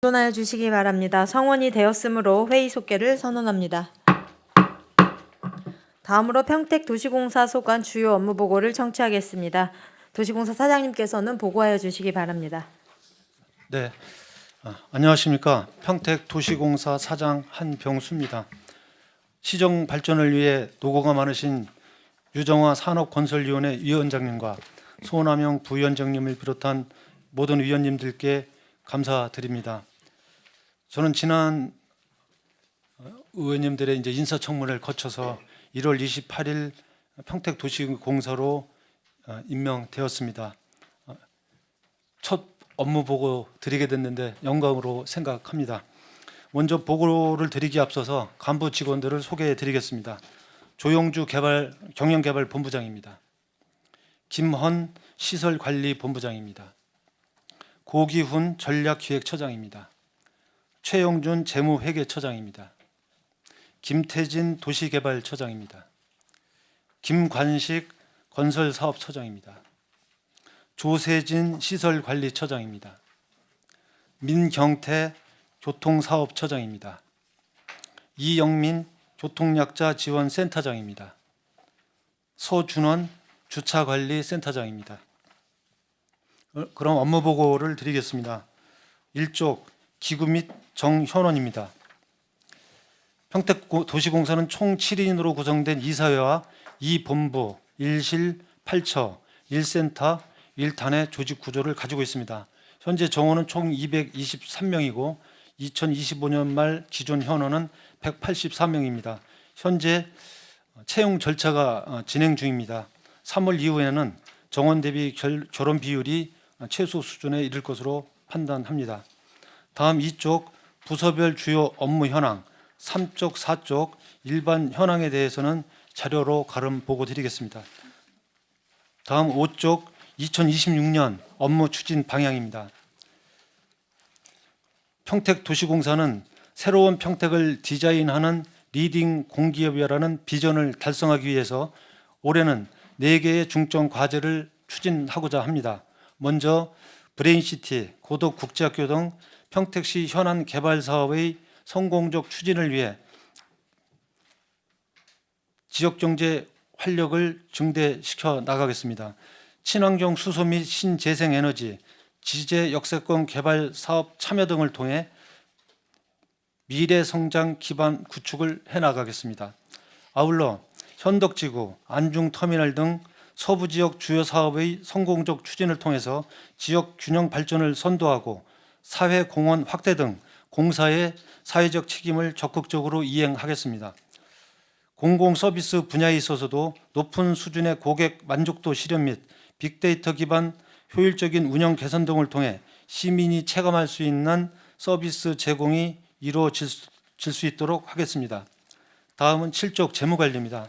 don하여 주시기 바랍니다. 성원이 되었으므로 회의 속개를 선언합니다. 다음으로 평택도시공사 소관 주요 업무 보고를 청취하겠습니다. 도시공사 사장님께서는 보고하여 주시기 바랍니다. 네, 안녕하십니까. 평택도시공사 사장 한병수입니다. 시정 발전을 위해 노고가 많으신 유정화 산업건설위원회 위원장님과 손남영 부위원장님을 비롯한 모든 위원님들께 감사드립니다. 저는 지난 의원님들의 인사청문회를 거쳐서 1월 28일 평택도시공사로 임명되었습니다. 첫 업무 보고 드리게 됐는데 영광으로 생각합니다. 먼저 보고를 드리기 앞서서 간부 직원들을 소개해 드리겠습니다. 조용주 경영개발본부장입니다. 김헌 시설관리본부장입니다. 고기훈 전략기획처장입니다. 최영준 재무회계처장입니다. 김태진 도시개발처장입니다. 김관식 건설사업처장입니다. 조세진 시설관리처장입니다. 민경태 교통사업처장입니다. 이영민 교통약자지원센터장입니다. 서준원 주차관리센터장입니다. 그럼 업무 보고를 드리겠습니다. 1쪽 기구 및 정현원입니다. 평택도시공사는 총 7인으로 구성된 이사회와 2본부, 1실, 8처, 1센터, 1단의 조직 구조를 가지고 있습니다. 현재 정원은 총 223명이고 2025년 말 기존 현원은 184명입니다. 현재 채용 절차가 진행 중입니다. 3월 이후에는 정원 대비 결혼 비율이 최소 수준에 이를 것으로 판단합니다. 다음 2쪽 부서별 주요 업무 현황 3쪽, 4쪽 일반 현황에 대해서는 자료로 가름 보고 드리겠습니다. 다음 5쪽 2026년 업무 추진 방향입니다. 평택도시공사는 새로운 평택을 디자인하는 리딩 공기업이라는 비전을 달성하기 위해서 올해는 4개의 중점 과제를 추진하고자 합니다. 먼저 브레인시티, 고덕국제학교 등 평택시 현안 개발 사업의 성공적 추진을 위해 지역경제 활력을 증대시켜 나가겠습니다. 친환경 수소 및 신재생에너지, 지제 역세권 개발 사업 참여 등을 통해 미래 성장 기반 구축을 해나가겠습니다. 아울러 현덕지구, 안중터미널 등 서부 지역 주요 사업의 성공적 추진을 통해서 지역 균형 발전을 선도하고 사회 공헌 확대 등 공사의 사회적 책임을 적극적으로 이행하겠습니다. 공공 서비스 분야에 있어서도 높은 수준의 고객 만족도 실현 및 빅데이터 기반 효율적인 운영 개선 등을 통해 시민이 체감할 수 있는 서비스 제공이 이루어질 수 있도록 하겠습니다. 다음은 7쪽 재무관리입니다.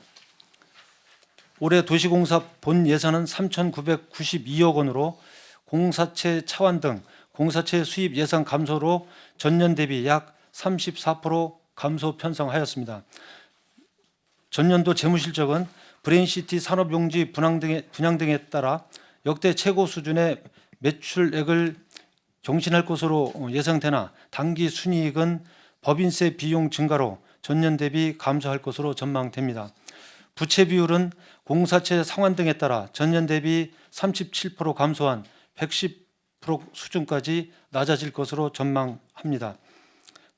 올해 도시공사 본 예산은 3,992억 원으로 공사체 차환 등 공사체 수입 예산 감소로 전년 대비 약 34% 감소 편성하였습니다. 전년도 재무실적은 브레인시티 산업용지 분양 등에 따라 역대 최고 수준의 매출액을 경신할 것으로 예상되나 당기 순이익은 법인세 비용 증가로 전년 대비 감소할 것으로 전망됩니다. 부채 비율은 공사체 상환 등에 따라 전년 대비 37% 감소한 110% 수준까지 낮아질 것으로 전망합니다.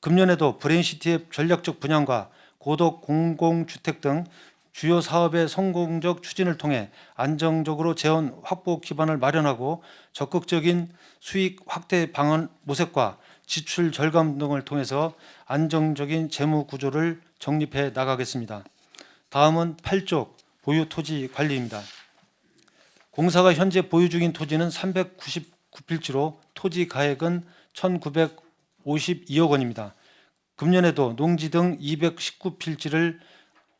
금년에도 브레인시티의 전략적 분양과 고덕 공공주택 등 주요 사업의 성공적 추진을 통해 안정적으로 재원 확보 기반을 마련하고 적극적인 수익 확대 방안 모색과 지출 절감 등을 통해서 안정적인 재무 구조를 정립해 나가겠습니다. 다음은 8쪽 보유 토지 관리입니다. 공사가 현재 보유 중인 토지는 399필지로 토지 가액은 1,952억 원입니다. 금년에도 농지 등 219필지를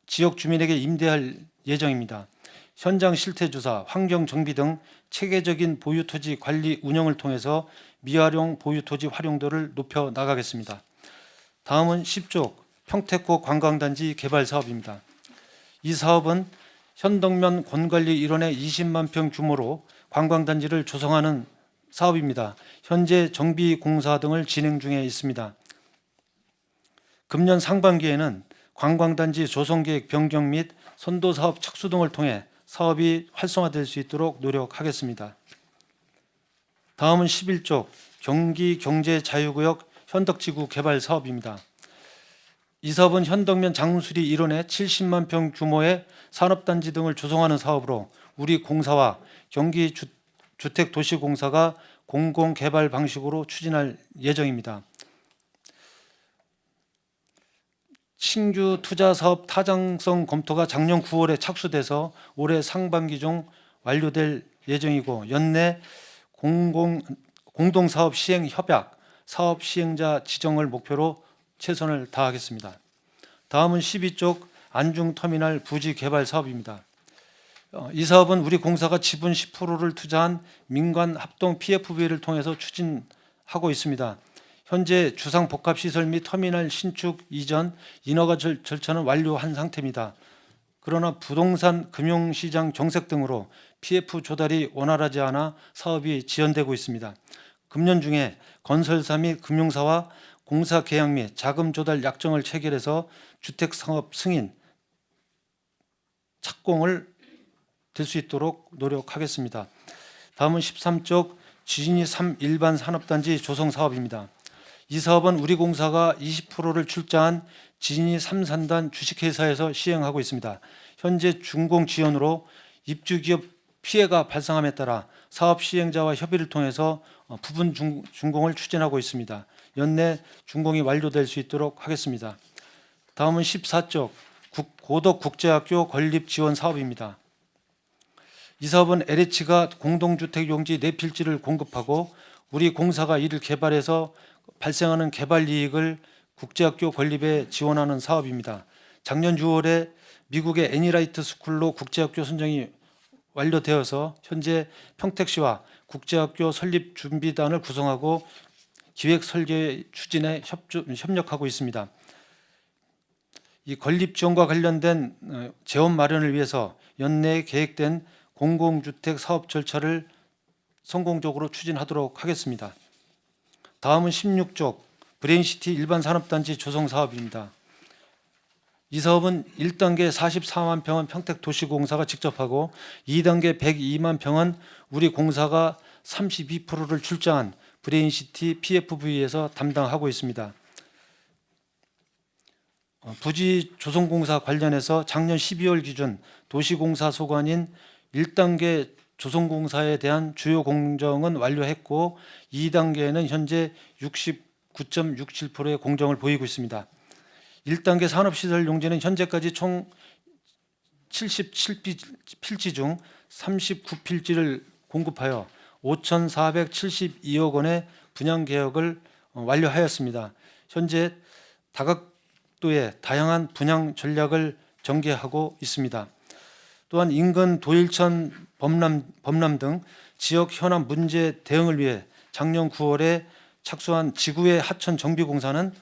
지역 주민에게 임대할 예정입니다. 현장 실태조사, 환경정비 등 체계적인 보유토지 관리 운영을 통해서 미활용 보유토지 활용도를 높여 나가겠습니다. 다음은 10쪽 평택고 관광단지 개발 사업입니다. 이 사업은 현덕면 권관리 일원의 20만 평 규모로 관광단지를 조성하는 사업입니다. 현재 정비 공사 등을 진행 중에 있습니다. 금년 상반기에는 관광단지 조성계획 변경 및 선도사업 착수 등을 통해 사업이 활성화될 수 있도록 노력하겠습니다. 다음은 11쪽 경기 경제자유구역 현덕지구 개발 사업입니다. 이 사업은 현덕면 장수리 일원에 70만 평 규모의 산업단지 등을 조성하는 사업으로 우리 공사와 경기주택도시공사가 공공개발 방식으로 추진할 예정입니다. 신규 투자 사업 타당성 검토가 작년 9월에 착수돼서 올해 상반기 중 완료될 예정이고 연내 공동사업 시행 협약, 사업 시행자 지정을 목표로 최선을 다하겠습니다. 다음은 12쪽 안중터미널 부지 개발 사업입니다. 이 사업은 우리 공사가 지분 10%를 투자한 민관 합동 PFV를 통해서 추진하고 있습니다. 현재 주상복합시설 및 터미널 신축 이전 인허가 절차는 완료한 상태입니다. 그러나 부동산 금융시장 정책 등으로 PF 조달이 원활하지 않아 사업이 지연되고 있습니다. 금년 중에 건설사 및 금융사와 공사 계약 및 자금 조달 약정을 체결해서 주택사업 승인, 착공을 될 수 있도록 노력하겠습니다. 다음은 13쪽 지진이 3 일반 산업단지 조성 사업입니다. 이 사업은 우리 공사가 20%를 출자한 지진이 3산단 주식회사에서 시행하고 있습니다. 현재 준공 지연으로 입주기업 피해가 발생함에 따라 사업 시행자와 협의를 통해서 부분 준공을 추진하고 있습니다. 연내 준공이 완료될 수 있도록 하겠습니다. 다음은 14쪽 고덕국제학교 건립 지원 사업입니다. 이 사업은 LH가 공동주택 용지 4필지를 공급하고 우리 공사가 이를 개발해서 발생하는 개발 이익을 국제학교 건립에 지원하는 사업입니다. 작년 6월에 미국의 애니라이트 스쿨로 국제학교 선정이 완료되어서 현재 평택시와 국제학교 설립 준비단을 구성하고 기획 설계 추진에 협력하고 있습니다. 이 건립 지원과 관련된 재원 마련을 위해서 연내에 계획된 공공주택 사업 절차를 성공적으로 추진하도록 하겠습니다. 다음은 16쪽 브레인시티 일반 산업단지 조성 사업입니다. 이 사업은 1단계 44만 평은 평택도시공사가 직접 하고 2단계 102만 평은 우리 공사가 32%를 출자한 브레인시티 PFV에서 담당하고 있습니다. 부지 조성공사 관련해서 작년 12월 기준 도시공사 소관인 1단계 조성공사에 대한 주요 공정은 완료했고 2단계에는 현재 69.67%의 공정을 보이고 있습니다. 1단계 산업시설 용지는 현재까지 총 77필지 중 39필지를 공급하여 5,472억 원의 분양 계획을 완료하였습니다. 현재 다각도의 다양한 분양 전략을 전개하고 있습니다. 또한 인근 도일천, 범람 등 지역 현안 문제 대응을 위해 작년 9월에 착수한 지구의 하천 정비공사는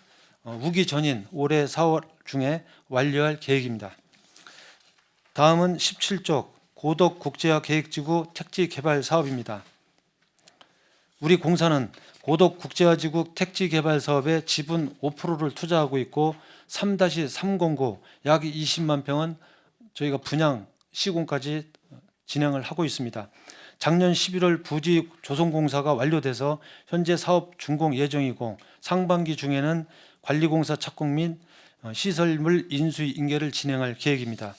우기 전인 올해 4월 중에 완료할 계획입니다. 다음은 17쪽 고덕국제화 계획지구 택지 개발 사업입니다. 우리 공사는 고덕국제화지구 택지 개발 사업에 지분 5%를 투자하고 있고 3-309 약 20만 평은 저희가 분양 시공까지 진행을 하고 있습니다. 작년 11월 부지 조성공사가 완료돼서 현재 사업 준공 예정이고 상반기 중에는 관리공사 착공 및 시설물 인수 인계를 진행할 계획입니다.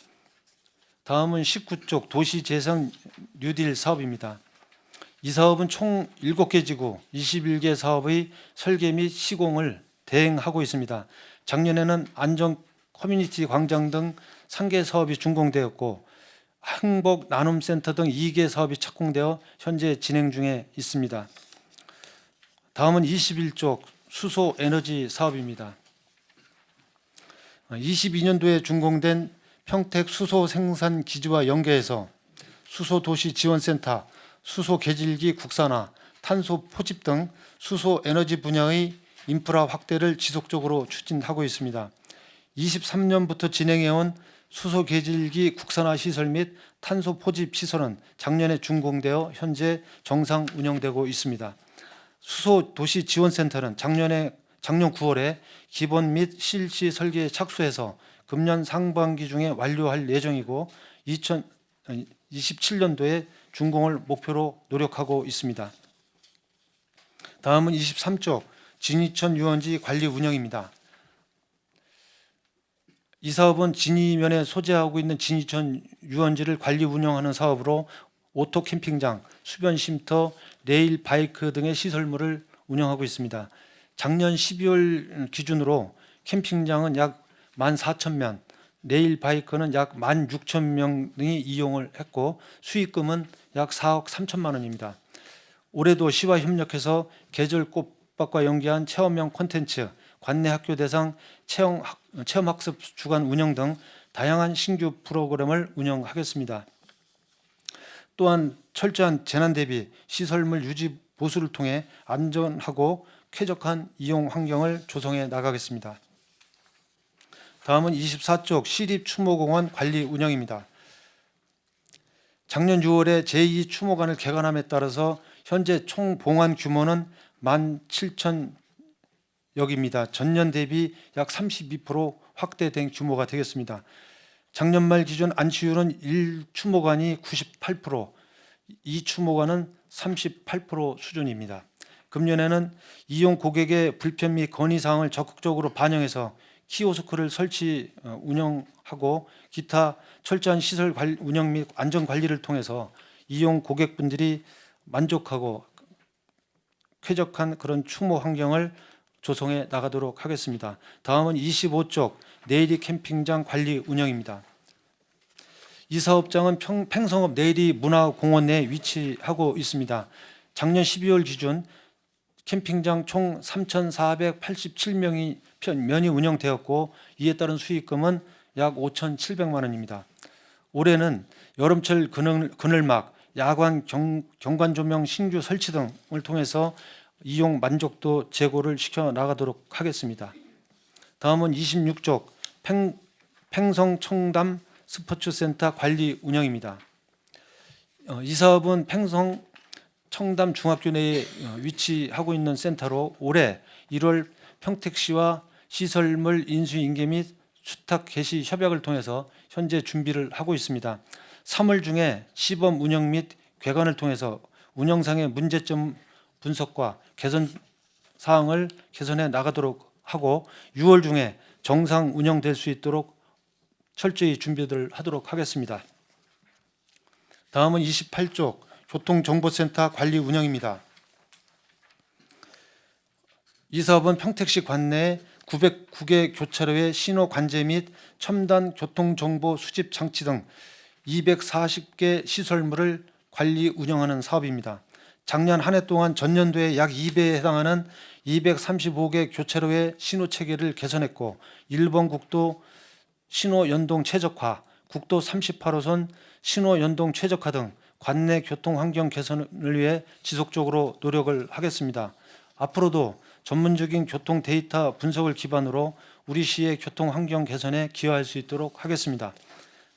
다음은 19쪽 도시재생 뉴딜 사업입니다. 이 사업은 총 7개 지구 21개 사업의 설계 및 시공을 대행하고 있습니다. 작년에는 안정 커뮤니티 광장 등 3개 사업이 준공되었고 행복 나눔센터 등 2개 사업이 착공되어 현재 진행 중에 있습니다. 다음은 21쪽 수소 에너지 사업입니다. 22년도에 준공된 평택 수소 생산 기지와 연계해서 수소 도시 지원센터, 수소 개질기 국산화, 탄소 포집 등 수소 에너지 분야의 인프라 확대를 지속적으로 추진하고 있습니다. 23년부터 진행해온 수소 계질기 국산화 시설 및 탄소 포집 시설은 작년에 준공되어 현재 정상 운영되고 있습니다. 수소 도시 지원센터는 작년 9월에 기본 및 실시 설계에 착수해서 금년 상반기 중에 완료할 예정이고 2027년도에 준공을 목표로 노력하고 있습니다. 다음은 23쪽 진이천 유원지 관리 운영입니다. 이 사업은 진이면에 소재하고 있는 진이천 유원지를 관리 운영하는 사업으로 오토 캠핑장, 수변 쉼터, 레일 바이크 등의 시설물을 운영하고 있습니다. 작년 12월 기준으로 캠핑장은 약 14,000명, 레일 바이크는 약 16,000명이 이용을 했고 수익금은 약 4억 3천만 원입니다. 올해도 시와 협력해서 계절 꽃밭과 연계한 체험형 콘텐츠, 관내 학교 대상 체험학습 주간 운영 등 다양한 신규 프로그램을 운영하겠습니다. 또한 철저한 재난 대비 시설물 유지 보수를 통해 안전하고 쾌적한 이용 환경을 조성해 나가겠습니다. 다음은 24쪽 시립추모공원 관리 운영입니다. 작년 6월에 제2추모관을 개관함에 따라서 현재 총 봉안 규모는 17,000여기입니다. 전년 대비 약 32% 확대된 규모가 되겠습니다. 작년 말 기준 안치율은 1추모관이 98%, 2추모관은 38% 수준입니다. 금년에는 이용 고객의 불편 및 건의 사항을 적극적으로 반영해서 키오스크를 설치 운영하고 기타 철저한 시설 운영 및 안전 관리를 통해서 이용 고객분들이 만족하고 쾌적한 그런 추모 환경을 조성해 나가도록 하겠습니다. 다음은 25쪽 내일이 캠핑장 관리 운영입니다. 이 사업장은 팽성읍 내일이 문화공원 내에 위치하고 있습니다. 작년 12월 기준 캠핑장 총 3,487명이 면이 운영되었고 이에 따른 수익금은 약 5,700만 원입니다. 올해는 여름철 그늘막, 야간 경관 조명 신규 설치 등을 통해서 이용 만족도 제고를 시켜 나가도록 하겠습니다. 다음은 26쪽 팽성 청담 스포츠센터 관리 운영입니다. 이 사업은 팽성 청담 중학교 내에 위치하고 있는 센터로 올해 1월 평택시와 시설물 인수 인계 및 수탁 개시 협약을 통해서 현재 준비를 하고 있습니다. 3월 중에 시범 운영 및 개관을 통해서 운영상의 문제점 분석과 개선 사항을 개선해 나가도록 하고 6월 중에 정상 운영될 수 있도록 철저히 준비를 하도록 하겠습니다. 다음은 28쪽 교통정보센터 관리 운영입니다. 이 사업은 평택시 관내에 909개 교차로의 신호 관제 및 첨단 교통정보 수집 장치 등 240개 시설물을 관리 운영하는 사업입니다. 작년 한 해 동안 전년도에 약 2배에 해당하는 235개 교차로의 신호 체계를 개선했고 1번 국도 신호 연동 최적화, 국도 38호선 신호 연동 최적화 등 관내 교통 환경 개선을 위해 지속적으로 노력을 하겠습니다. 앞으로도 전문적인 교통 데이터 분석을 기반으로 우리 시의 교통 환경 개선에 기여할 수 있도록 하겠습니다.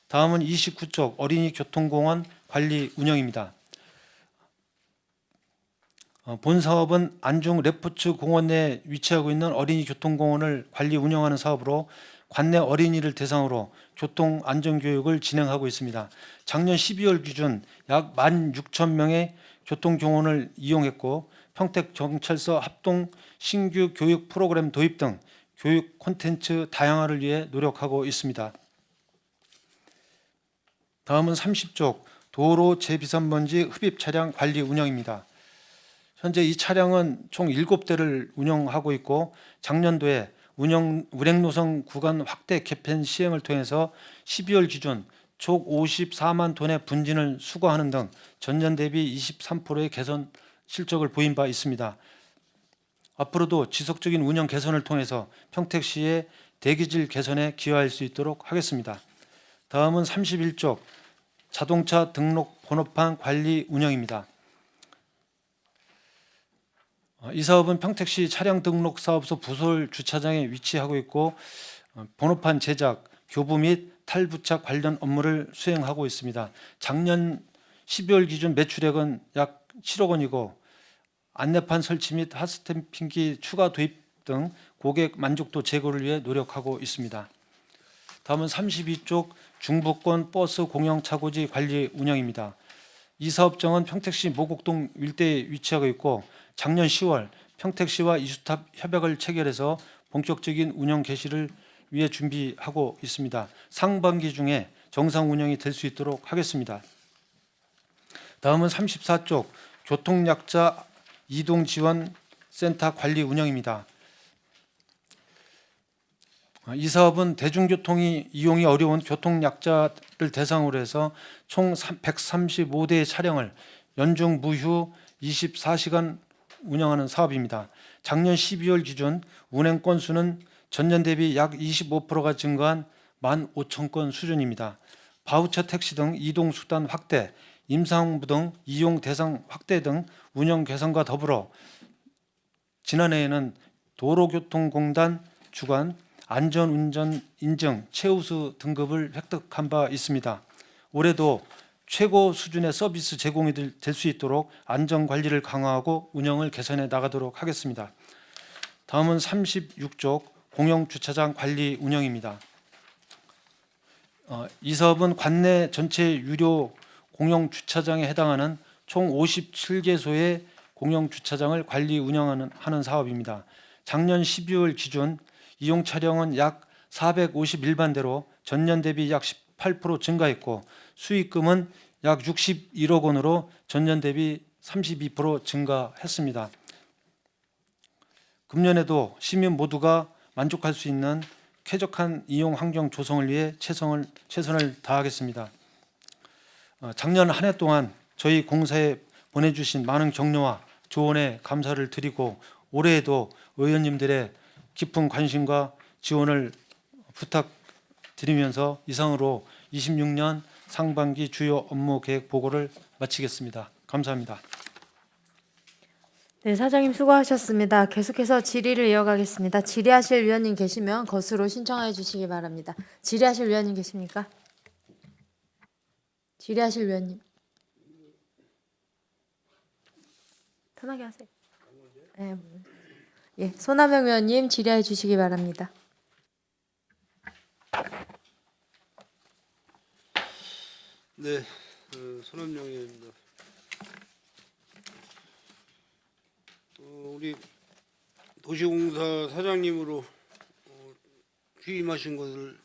다음은 29쪽 어린이 교통공원 관리 운영입니다. 본 사업은 안중 레포츠 공원 내에 위치하고 있는 어린이 교통공원을 관리 운영하는 사업으로 관내 어린이를 대상으로 교통 안전교육을 진행하고 있습니다. 작년 12월 기준 약 16,000명의 교통교원을 이용했고 평택경찰서 합동 신규 교육 프로그램 도입 등 교육 콘텐츠 다양화를 위해 노력하고 있습니다. 다음은 30쪽 도로 재비산먼지 흡입 차량 관리 운영입니다. 현재 이 차량은 총 7대를 운영하고 있고 작년도에 운행 노선 구간 확대 개편 시행을 통해서 12월 기준 총 54만 톤의 분진을 수거하는 등 전년 대비 23%의 개선 실적을 보인 바 있습니다. 앞으로도 지속적인 운영 개선을 통해서 평택시의 대기질 개선에 기여할 수 있도록 하겠습니다. 다음은 31쪽 자동차 등록 번호판 관리 운영입니다. 이 사업은 평택시 차량 등록 사업소 부설 주차장에 위치하고 있고 번호판 제작, 교부 및 탈부착 관련 업무를 수행하고 있습니다. 작년 12월 기준 매출액은 약 7억 원이고 안내판 설치 및 핫스탬핑기 추가 도입 등 고객 만족도 제고를 위해 노력하고 있습니다. 다음은 32쪽 중부권 버스 공영 차고지 관리 운영입니다. 이 사업장은 평택시 모곡동 일대에 위치하고 있고 작년 10월 평택시와 이수탑 협약을 체결해서 본격적인 운영 개시를 위해 준비하고 있습니다. 상반기 중에 정상 운영이 될 수 있도록 하겠습니다. 다음은 34쪽 교통약자 이동지원센터 관리 운영입니다. 이 사업은 대중교통이 이용이 어려운 교통약자를 대상으로 해서 총 135대의 차량을 연중 무휴 24시간 운영하는 사업입니다. 작년 12월 기준 운행 건수는 전년 대비 약 25%가 증가한 15,000건 수준입니다. 바우처 택시 등 이동수단 확대, 임상부 등 이용 대상 확대 등 운영 개선과 더불어 지난해에는 도로교통공단 주관 안전운전 인증 최우수 등급을 획득한 바 있습니다. 올해도 최고 수준의 서비스 제공이 될 수 있도록 안전관리를 강화하고 운영을 개선해 나가도록 하겠습니다. 다음은 36쪽 공영주차장 관리 운영입니다. 이 사업은 관내 전체 유료 공영주차장에 해당하는 총 57개소의 공영주차장을 관리 운영하는 사업입니다. 작년 12월 기준 이용 차량은 약 451만 대로 전년 대비 약 18% 증가했고 수익금은 약 61억 원으로 전년 대비 32% 증가했습니다. 금년에도 시민 모두가 만족할 수 있는 쾌적한 이용 환경 조성을 위해 최선을 다하겠습니다. 작년 한 해 동안 저희 공사에 보내주신 많은 격려와 조언에 감사를 드리고 올해에도 의원님들의 깊은 관심과 지원을 부탁드리면서 이상으로 26년 상반기 주요 업무 계획 보고를 마치겠습니다. 감사합니다. 네, 사장님 수고하셨습니다. 계속해서 질의를 이어가겠습니다. 질의하실 위원님 계시면 것으로 신청해 주시기 바랍니다. 질의하실 위원님 계십니까? 질의하실 위원님. 편하게 하세요. 네. 예, 손하명 위원님 질의해 주시기 바랍니다. 네, 손원영입니다. 우리 도시공사 사장님으로 취임하신 것을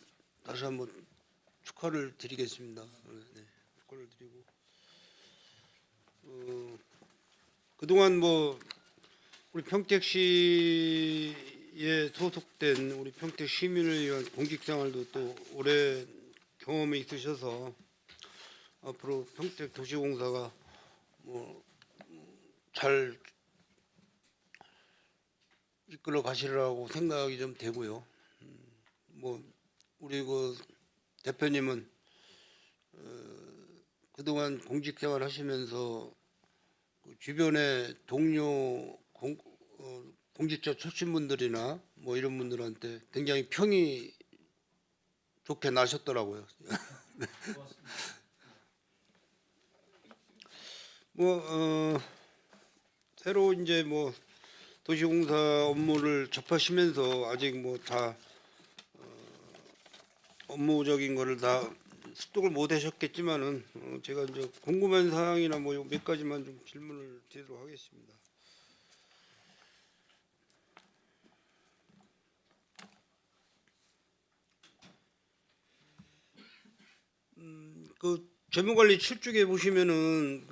다시 한번 축하를 드리겠습니다. 네, 축하를 드리고 그동안 우리 평택시에 소속된 우리 평택 시민을 위한 공직생활도 또 오래 경험이 있으셔서 앞으로 평택 도시공사가 잘 이끌어 가시리라고 생각이 좀 되고요. 우리 대표님은 그동안 공직생활 하시면서 주변의 동료 공직자 출신분들이나 이런 분들한테 굉장히 평이 좋게 나셨더라고요. 새로 이제 도시공사 업무를 접하시면서 아직 다 업무적인 거를 다 습득을 못 하셨겠지만은 제가 이제 궁금한 사항이나 몇 가지만 좀 질문을 드리도록 하겠습니다. 재무관리 7쪽에 보시면은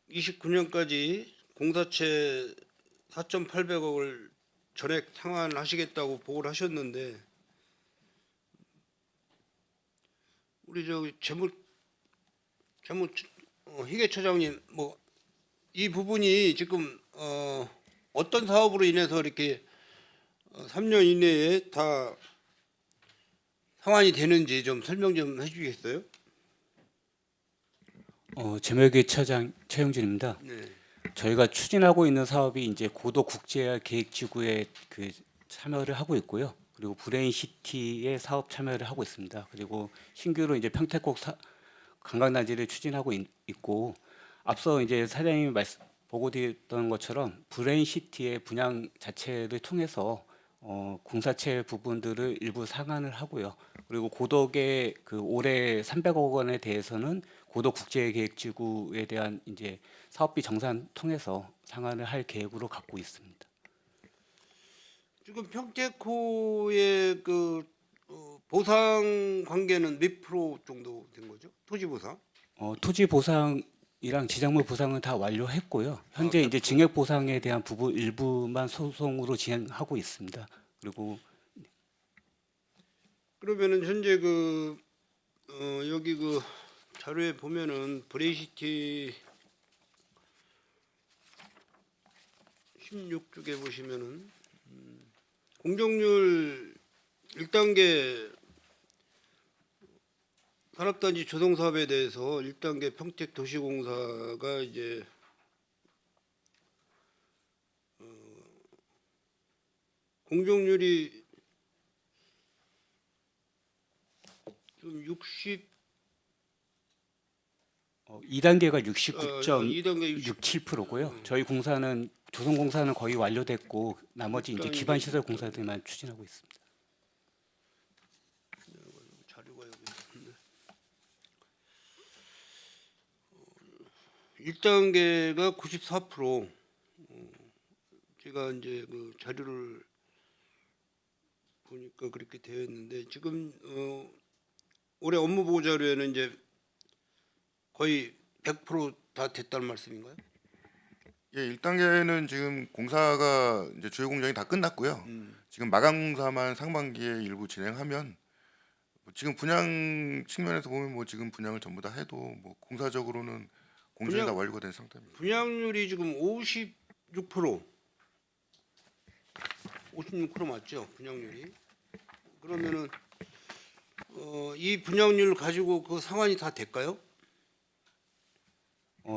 2029년까지 공사채 4,800억을 전액 상환하시겠다고 보고를 하셨는데 우리 희계처장님 이 부분이 지금 어떤 사업으로 인해서 이렇게 3년 이내에 다 상환이 되는지 좀 설명 좀 해주시겠어요? 재무회계 차장 최영진입니다. 네. 저희가 추진하고 있는 사업이 이제 고도 국제화 계획지구의 참여를 하고 있고요. 그리고 브레인시티에 사업 참여를 하고 있습니다. 그리고 신규로 이제 평택국 관광단지를 추진하고 있고, 앞서 이제 사장님이 보고드렸던 것처럼 브레인시티의 분양 자체를 통해서 공사체 부분들을 일부 상환을 하고요. 그리고 고덕의 그 올해 300억 원에 대해서는 고덕 국제계획지구에 대한 이제 사업비 정산 통해서 상환을 할 계획으로 갖고 있습니다. 지금 평택호의 그 보상 관계는 몇 프로 정도 된 거죠? 토지 보상? 토지 보상이랑 지정물 보상은 다 완료했고요. 현재 이제 증액 보상에 대한 부분 일부만 소송으로 진행하고 있습니다. 그리고 그러면은 현재 여기 그 자료에 보면은 브레이시티 16쪽에 보시면은 공정률 1단계 산업단지 조성 사업에 대해서 1단계 평택도시공사가 이제 공정률이 좀 2단계가 2단계 69.67%고요. 저희 공사는 조성공사는 거의 완료됐고 나머지 이제 기반 시설 공사들만 추진하고 있습니다. 자료가 여기 있는데 1단계가 94%. 제가 이제 그 자료를 보니까 그렇게 되어 있는데 지금 올해 업무 보고 자료에는 이제 거의 100%다 됐다는 말씀인가요? 예, 1단계는 지금 공사가 이제 주요 공정이 다 끝났고요. 지금 마감 공사만 상반기에 일부 진행하면 뭐 지금 분양 측면에서 보면 뭐 지금 분양을 전부 다 해도 뭐 공사적으로는 공정이 다 완료가 된 상태입니다. 분양률이 지금 56%. 56% 맞죠? 분양률이. 그러면은 이 분양률 가지고 그 상환이 다 될까요?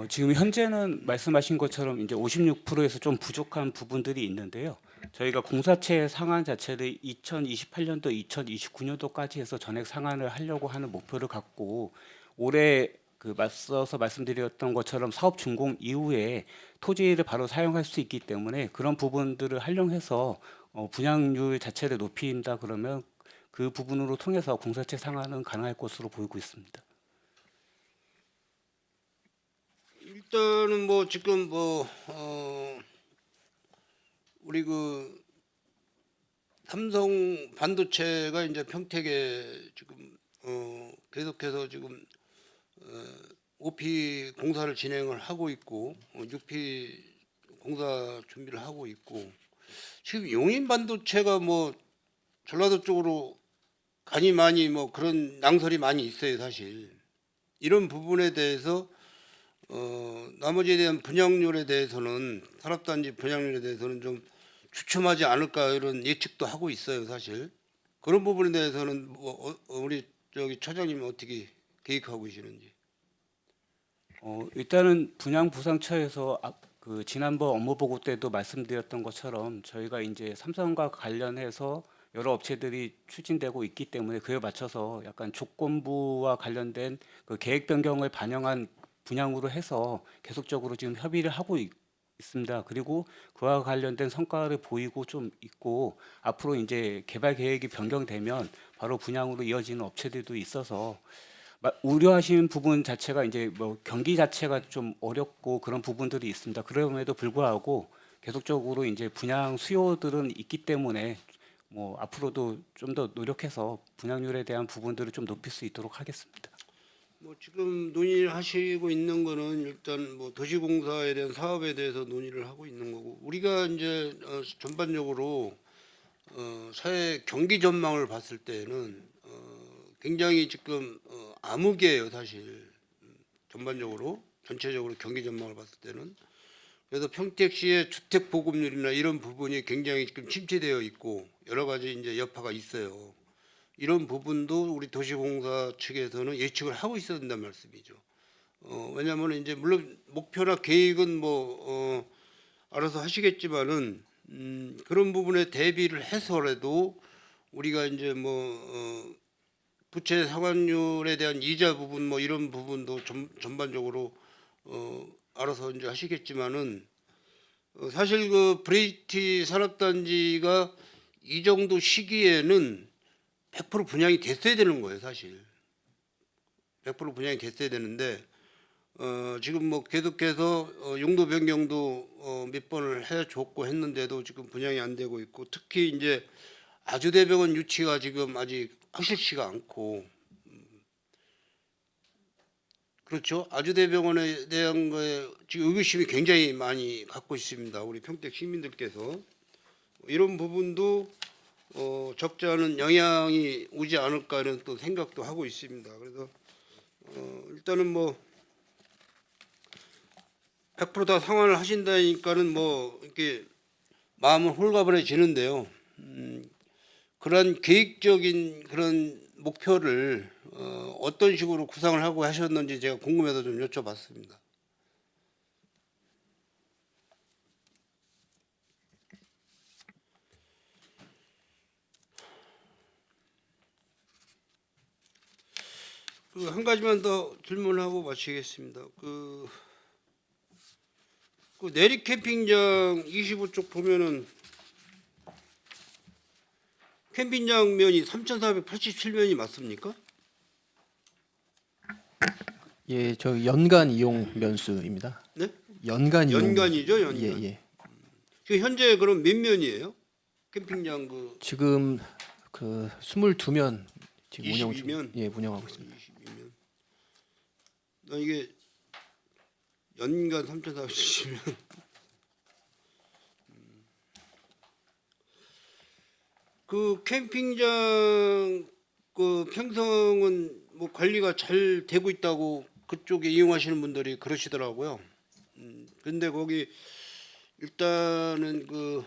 지금 현재는 말씀하신 것처럼 이제 56%에서 좀 부족한 부분들이 있는데요. 저희가 공사체 상환 자체를 2028년도, 2029년도까지 해서 전액 상환을 하려고 하는 목표를 갖고 올해 그 맞서서 말씀드렸던 것처럼 사업 준공 이후에 토지를 바로 사용할 수 있기 때문에 그런 부분들을 활용해서 분양률 자체를 높인다 그러면 그 부분으로 통해서 공사체 상환은 가능할 것으로 보이고 있습니다. 일단은 뭐 지금 우리 그 삼성 반도체가 이제 평택에 지금 계속해서 지금 OP 공사를 진행을 하고 있고 6P 공사 준비를 하고 있고 지금 용인 반도체가 뭐 전라도 쪽으로 간이 많이 뭐 그런 낭설이 많이 있어요 사실. 이런 부분에 대해서 나머지에 대한 분양률에 대해서는 산업단지 분양률에 대해서는 좀 주춤하지 않을까 이런 예측도 하고 있어요 사실. 그런 부분에 대해서는 뭐 우리 저기 차장님이 어떻게 계획하고 계시는지. 일단은 분양부상처에서 그 지난번 업무 보고 때도 말씀드렸던 것처럼 저희가 이제 삼성과 관련해서 여러 업체들이 추진되고 있기 때문에 그에 맞춰서 약간 조건부와 관련된 그 계획 변경을 반영한 분양으로 해서 계속적으로 지금 협의를 하고 있습니다. 그리고 그와 관련된 성과를 보이고 좀 있고 앞으로 이제 개발 계획이 변경되면 바로 분양으로 이어지는 업체들도 있어서 우려하시는 부분 자체가 이제 뭐 경기 자체가 좀 어렵고 그런 부분들이 있습니다. 그럼에도 불구하고 계속적으로 이제 분양 수요들은 있기 때문에 뭐 앞으로도 좀 더 노력해서 분양률에 대한 부분들을 좀 높일 수 있도록 하겠습니다. 뭐 지금 논의를 하시고 있는 거는 일단 뭐 도시공사에 대한 사업에 대해서 논의를 하고 있는 거고 우리가 이제 전반적으로 사회 경기 전망을 봤을 때는 굉장히 지금 암흑이에요 사실. 전반적으로 전체적으로 경기 전망을 봤을 때는. 그래서 평택시의 주택 보급률이나 이런 부분이 굉장히 지금 침체되어 있고 여러 가지 이제 여파가 있어요. 이런 부분도 우리 도시공사 측에서는 예측을 하고 있어야 된다는 말씀이죠. 왜냐하면 이제 물론 목표나 계획은 뭐 알아서 하시겠지만은 그런 부분에 대비를 해서라도 우리가 이제 뭐 부채 상환율에 대한 이자 부분 뭐 이런 부분도 전반적으로 알아서 이제 하시겠지만은 사실 그 브레이티 산업단지가 이 정도 시기에는 100% 분양이 됐어야 되는 거예요, 사실. 100% 분양이 됐어야 되는데 지금 뭐 계속해서 용도 변경도 몇 번을 해줬고 했는데도 지금 분양이 안 되고 있고, 특히 이제 아주대병원 유치가 지금 아직 확실치가 않고, 그렇죠. 아주대병원에 대한 거에 지금 의구심이 굉장히 많이 갖고 있습니다. 우리 평택 시민들께서 이런 부분도 적지 않은 영향이 오지 않을까 하는 또 생각도 하고 있습니다. 그래서 일단은 뭐 100%다 상환을 하신다니까는 뭐 이렇게 마음은 홀가분해지는데요. 그런 계획적인 그런 목표를 어떤 식으로 구상을 하고 하셨는지 제가 궁금해서 좀 여쭤봤습니다. 그 한 가지만 더 질문하고 마치겠습니다. 그 내리 캠핑장 25쪽 보면은 캠핑장 면이 3,487면이 맞습니까? 예, 저 연간 이용 면수입니다. 네? 연간 이용. 연간이죠, 연간. 예, 예. 지금 현재 그럼 몇 면이에요? 캠핑장 지금 그 22면 지금 운영 중. 22면? 예, 운영하고 있습니다. 22면. 나 이게 연간 3,470면. 그 캠핑장 그 평성은 뭐 관리가 잘 되고 있다고 그쪽에 이용하시는 분들이 그러시더라고요. 근데 거기 일단은 그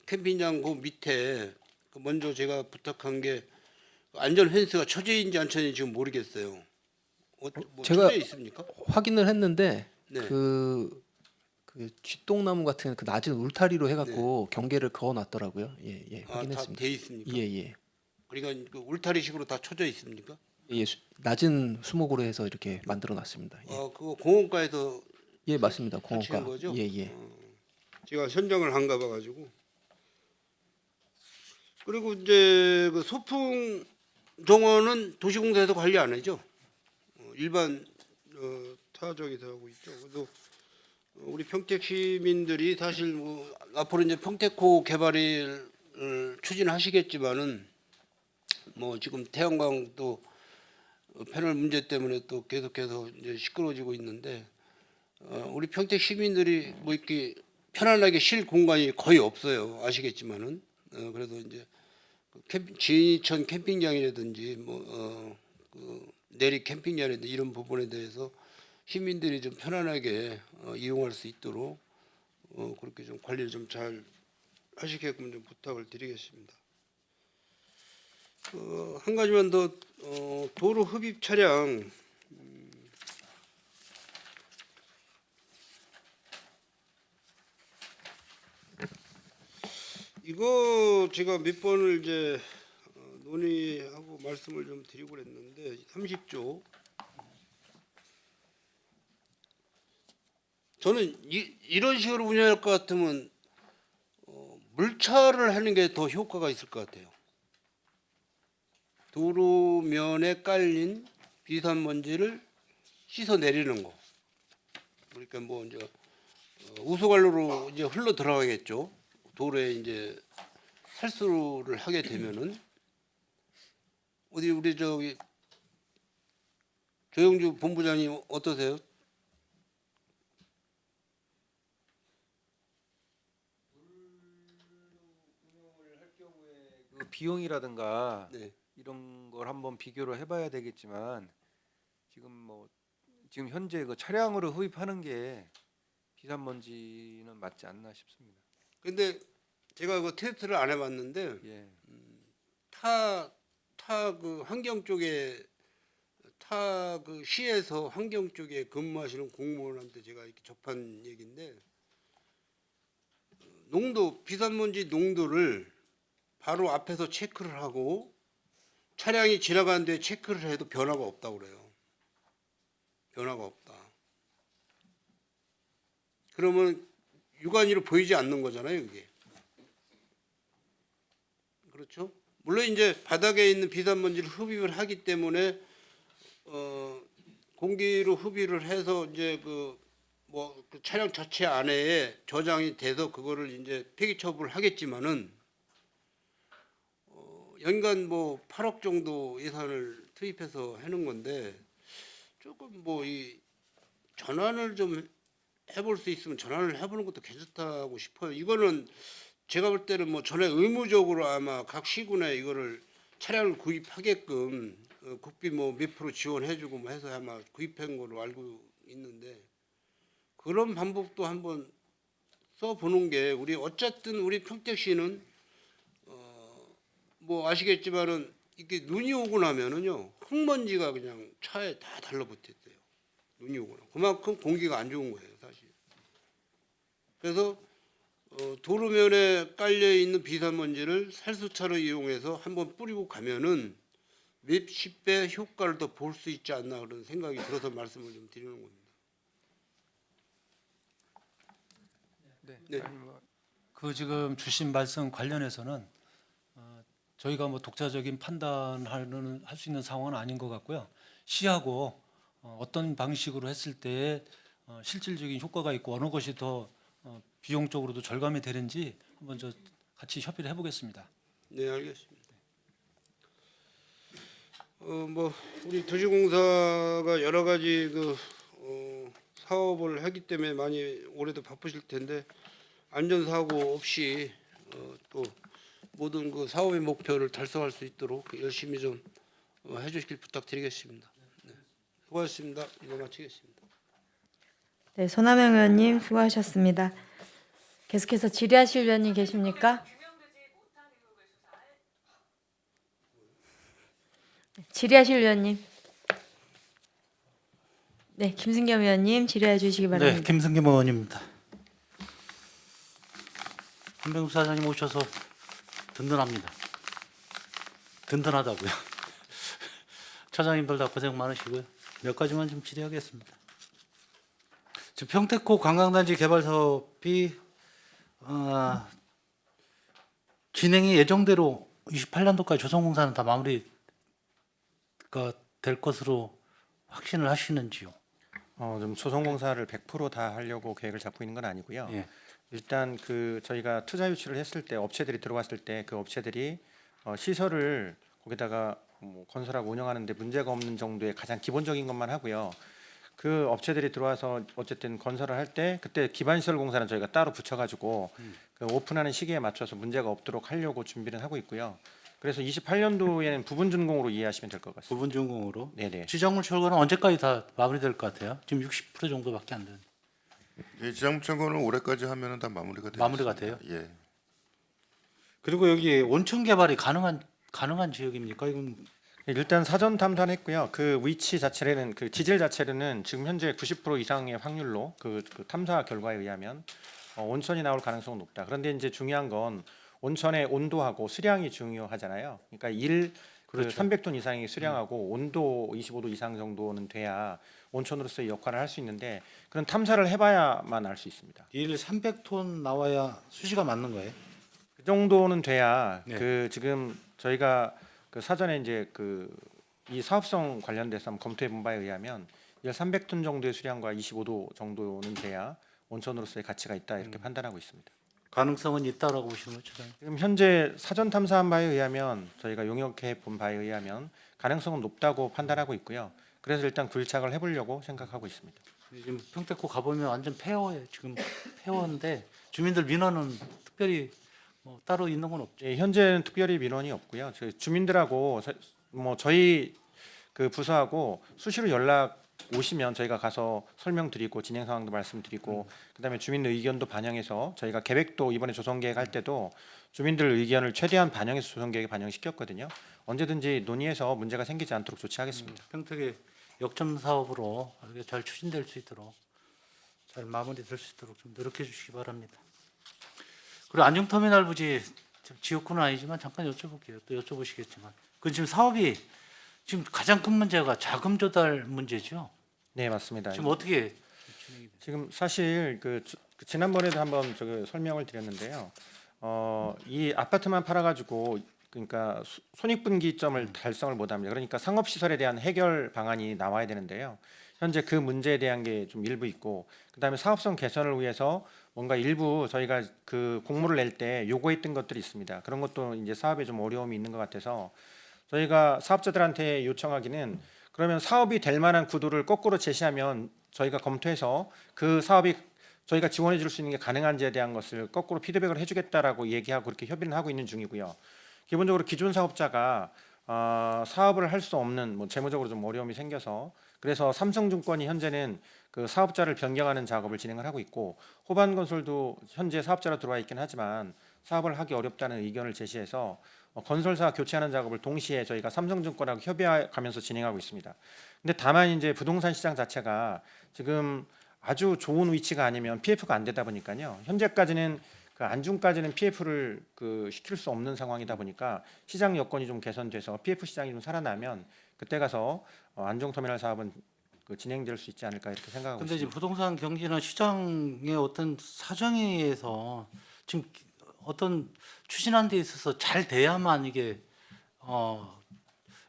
캠핑장 그 밑에 그 먼저 제가 부탁한 게 안전 펜스가 쳐져 있는지 안 쳐져 있는지 지금 모르겠어요. 뭐 제가 쳐져 있습니까? 확인을 했는데 네. 그 쥐똥나무 같은 그 낮은 울타리로 해갖고 경계를 그어놨더라고요. 예, 예, 아, 다 확인했습니다. 돼 있습니까? 예, 예. 그러니까 그 울타리식으로 다 쳐져 있습니까? 예, 낮은 수목으로 해서 이렇게 만들어놨습니다. 예, 그거 공원가에서 예, 맞습니다. 설치한 공원가. 거죠? 예, 예. 제가 현장을 안 가봐가지고. 그리고 이제 그 소풍 정원은 도시공사에서 관리 안 하죠. 일반 타적에서 하고 있죠. 그래서 우리 평택 시민들이 사실 뭐 앞으로 이제 평택호 개발을 추진하시겠지만은 뭐 지금 태양광도 패널 문제 때문에 또 계속해서 이제 시끄러워지고 있는데 우리 평택 시민들이 뭐 이렇게 편안하게 쉴 공간이 거의 없어요. 아시겠지만은 그래서 이제 진이천 캠핑장이라든지 그 내리 캠핑장이라든지 이런 부분에 대해서 시민들이 좀 편안하게 이용할 수 있도록 그렇게 좀 관리를 좀 잘 하시게끔 좀 부탁을 드리겠습니다. 한 가지만 더 도로 흡입 차량 이거 제가 몇 번을 이제 논의하고 말씀을 좀 드리고 그랬는데 30조 저는 이런 식으로 운영할 것 같으면 물차를 하는 게 더 효과가 있을 것 같아요. 도로면에 깔린 비산먼지를 씻어 내리는 거. 그러니까 뭐 이제 우소관로로 이제 흘러 들어가겠죠. 도로에 이제 탈수를 하게 되면은 어디 우리 저기 조영주 본부장님 어떠세요? 그 비용이라든가 네. 이런 걸 한번 비교를 해봐야 되겠지만 지금 현재 그 차량으로 흡입하는 게 비산먼지는 맞지 않나 싶습니다. 근데 제가 그 테스트를 안 해봤는데 예, 타 그 환경 쪽에 타 그 시에서 환경 쪽에 근무하시는 공무원한테 제가 이렇게 접한 얘기인데 농도 비산먼지 농도를 바로 앞에서 체크를 하고 차량이 지나가는 데 체크를 해도 변화가 없다고 그래요. 변화가 없다. 그러면 육안으로 보이지 않는 거잖아요, 이게. 그렇죠? 물론 이제 바닥에 있는 비산먼지를 흡입을 하기 때문에 공기로 흡입을 해서 이제 그 차량 자체 안에 저장이 돼서 그거를 이제 폐기 처분을 하겠지만은 연간 뭐 8억 정도 예산을 투입해서 해놓은 건데 조금 뭐 이 전환을 좀 해볼 수 있으면 전환을 해보는 것도 괜찮다고 싶어요. 이거는 제가 볼 때는 뭐 전에 의무적으로 아마 각 시군에 이거를 차량을 구입하게끔 국비 뭐 몇 프로 지원해주고 뭐 해서 아마 구입한 걸로 알고 있는데 그런 방법도 한번 써보는 게 우리 어쨌든 우리 평택시는 뭐 아시겠지만은 이게 눈이 오고 나면은요 흙먼지가 그냥 차에 다 달라붙었대요. 눈이 오고 나 그만큼 공기가 안 좋은 거예요 사실. 그래서 도로면에 깔려 있는 비산먼지를 살수차로 이용해서 한번 뿌리고 가면은 몇십 배 효과를 더 볼 수 있지 않나 그런 생각이 들어서 말씀을 좀 드리는 겁니다. 네. 아니 뭐 그 지금 주신 말씀 관련해서는 저희가 뭐 독자적인 판단하는 할 수 있는 상황은 아닌 것 같고요. 시하고 어떤 방식으로 했을 때 실질적인 효과가 있고 어느 것이 더 비용적으로도 절감이 되는지 한번 저 같이 협의를 해보겠습니다. 네, 알겠습니다. 뭐 우리 도시공사가 여러 가지 그 사업을 하기 때문에 많이 올해도 바쁘실 텐데 안전사고 없이 또 모든 그 사업의 목표를 달성할 수 있도록 열심히 좀 해주시길 부탁드리겠습니다. 네. 수고하셨습니다. 이거 마치겠습니다. 네, 손하명 의원님 수고하셨습니다. 계속해서 질의하실 위원님 계십니까? 질의하실 위원님. 네, 김승겸 의원님 질의해 주시기 네, 바랍니다. 김승겸 의원입니다. 한병수 사장님 오셔서 든든합니다. 든든하다고요. 차장님들 다 고생 많으시고요. 몇 가지만 좀 질의하겠습니다. 지금 평택호 관광단지 개발 사업이 진행이 예정대로 28년도까지 조성공사는 다 마무리가 될 것으로 확신을 하시는지요? 좀 소송공사를 100% 다 하려고 계획을 잡고 있는 건 아니고요. 예. 일단 그 저희가 투자 유치를 했을 때 업체들이 들어왔을 때 그 업체들이 시설을 거기다가 뭐 건설하고 운영하는데 문제가 없는 정도의 가장 기본적인 것만 하고요. 그 업체들이 들어와서 어쨌든 건설을 할 때 그때 기반시설 공사는 저희가 따로 붙여가지고 그 오픈하는 시기에 맞춰서 문제가 없도록 하려고 준비를 하고 있고요. 그래서 28년도에는 부분 준공으로 이해하시면 될 것 같습니다. 부분 준공으로. 네네. 지정물 철거는 언제까지 다 마무리될 것 같아요? 지금 60% 정도밖에 안 되는. 예, 지상물 철거는 올해까지 하면은 다 마무리가 돼요. 마무리가 돼요? 예. 그리고 여기 온천 개발이 가능한 지역입니까? 이건 일단 사전 탐사했고요. 그 위치 자체는 그 지질 자체는 지금 현재 90% 이상의 확률로 그 탐사 결과에 의하면 온천이 나올 가능성은 높다. 그런데 이제 중요한 건 온천의 온도하고 수량이 중요하잖아요. 그러니까 그렇죠. 300톤 이상의 수량하고 온도 25도 이상 정도는 돼야 온천으로서의 역할을 할 수 있는데 그런 탐사를 해봐야만 알 수 있습니다. 일 300톤 나와야 수시가 맞는 거예요? 그 정도는 돼야 네. 그 지금 저희가 그 사전에 이제 그 이 사업성 관련돼서 한번 검토해 본 바에 의하면 일 300톤 정도의 수량과 25도 정도는 돼야 온천으로서의 가치가 있다 이렇게 판단하고 있습니다. 가능성은 있다라고 보시는 거죠? 차장님? 지금 현재 사전 탐사한 바에 의하면 저희가 용역해 본 바에 의하면 가능성은 높다고 판단하고 있고요. 그래서 일단 굴착을 해보려고 생각하고 있습니다. 지금 평택호 가보면 완전 폐허예요. 지금 폐허인데 주민들 민원은 특별히 뭐 따로 있는 건 없죠. 예, 현재는 특별히 민원이 없고요. 저희 주민들하고 저희 그 부서하고 수시로 연락 오시면 저희가 가서 설명드리고 진행 상황도 말씀드리고 그다음에 주민들 의견도 반영해서 저희가 계획도 이번에 조성 계획 할 때도 주민들 의견을 최대한 반영해서 조성 계획에 반영시켰거든요. 언제든지 논의해서 문제가 생기지 않도록 조치하겠습니다. 평택의 역점 사업으로 잘 추진될 수 있도록 잘 마무리될 수 있도록 좀 노력해 주시기 바랍니다. 그리고 안중터미널 부지 지역구는 아니지만 잠깐 여쭤볼게요. 또 여쭤보시겠지만 그 지금 사업이 지금 가장 큰 문제가 자금 조달 문제죠. 네, 맞습니다. 지금 어떻게 지금 사실 그 지난번에도 한번 설명을 드렸는데요. 이 아파트만 팔아가지고 그러니까 손익분기점을 달성을 못합니다. 그러니까 상업시설에 대한 해결 방안이 나와야 되는데요. 현재 그 문제에 대한 게 좀 일부 있고, 그다음에 사업성 개선을 위해서 뭔가 일부 저희가 그 공모를 낼 때 요구했던 것들이 있습니다. 그런 것도 이제 사업에 좀 어려움이 있는 것 같아서 저희가 사업자들한테 요청하기는 그러면 사업이 될 만한 구도를 거꾸로 제시하면 저희가 검토해서 그 사업이 저희가 지원해 줄 수 있는 게 가능한지에 대한 것을 거꾸로 피드백을 해주겠다라고 얘기하고 그렇게 협의를 하고 있는 중이고요. 기본적으로 기존 사업자가 사업을 할 수 없는 뭐 재무적으로 좀 어려움이 생겨서 그래서 삼성증권이 현재는 그 사업자를 변경하는 작업을 진행을 하고 있고 호반건설도 현재 사업자로 들어와 있긴 하지만 사업을 하기 어렵다는 의견을 제시해서 건설사 교체하는 작업을 동시에 저희가 삼성증권하고 협의하면서 진행하고 있습니다. 근데 다만 이제 부동산 시장 자체가 지금 아주 좋은 위치가 아니면 PF가 안 되다 보니까요. 현재까지는 그 안중까지는 PF를 그 시킬 수 없는 상황이다 보니까 시장 여건이 좀 개선돼서 PF 시장이 좀 살아나면 그때 가서 안중터미널 사업은 그 진행될 수 있지 않을까 이렇게 생각하고 근데 이제 있습니다. 부동산 경기나 시장의 어떤 사정에 의해서 지금 어떤 추진한 데 있어서 잘 돼야만 이게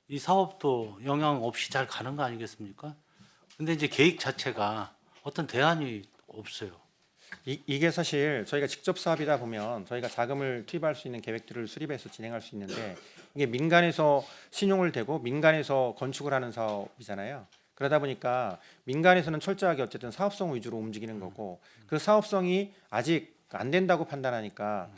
이 사업도 영향 없이 잘 가는 거 아니겠습니까? 근데 이제 계획 자체가 어떤 대안이 없어요. 이게 사실 저희가 직접 사업이다 보면 저희가 자금을 투입할 수 있는 계획들을 수립해서 진행할 수 있는데 이게 민간에서 신용을 대고 민간에서 건축을 하는 사업이잖아요. 그러다 보니까 민간에서는 철저하게 어쨌든 사업성 위주로 움직이는 거고 그 사업성이 아직 안 된다고 판단하니까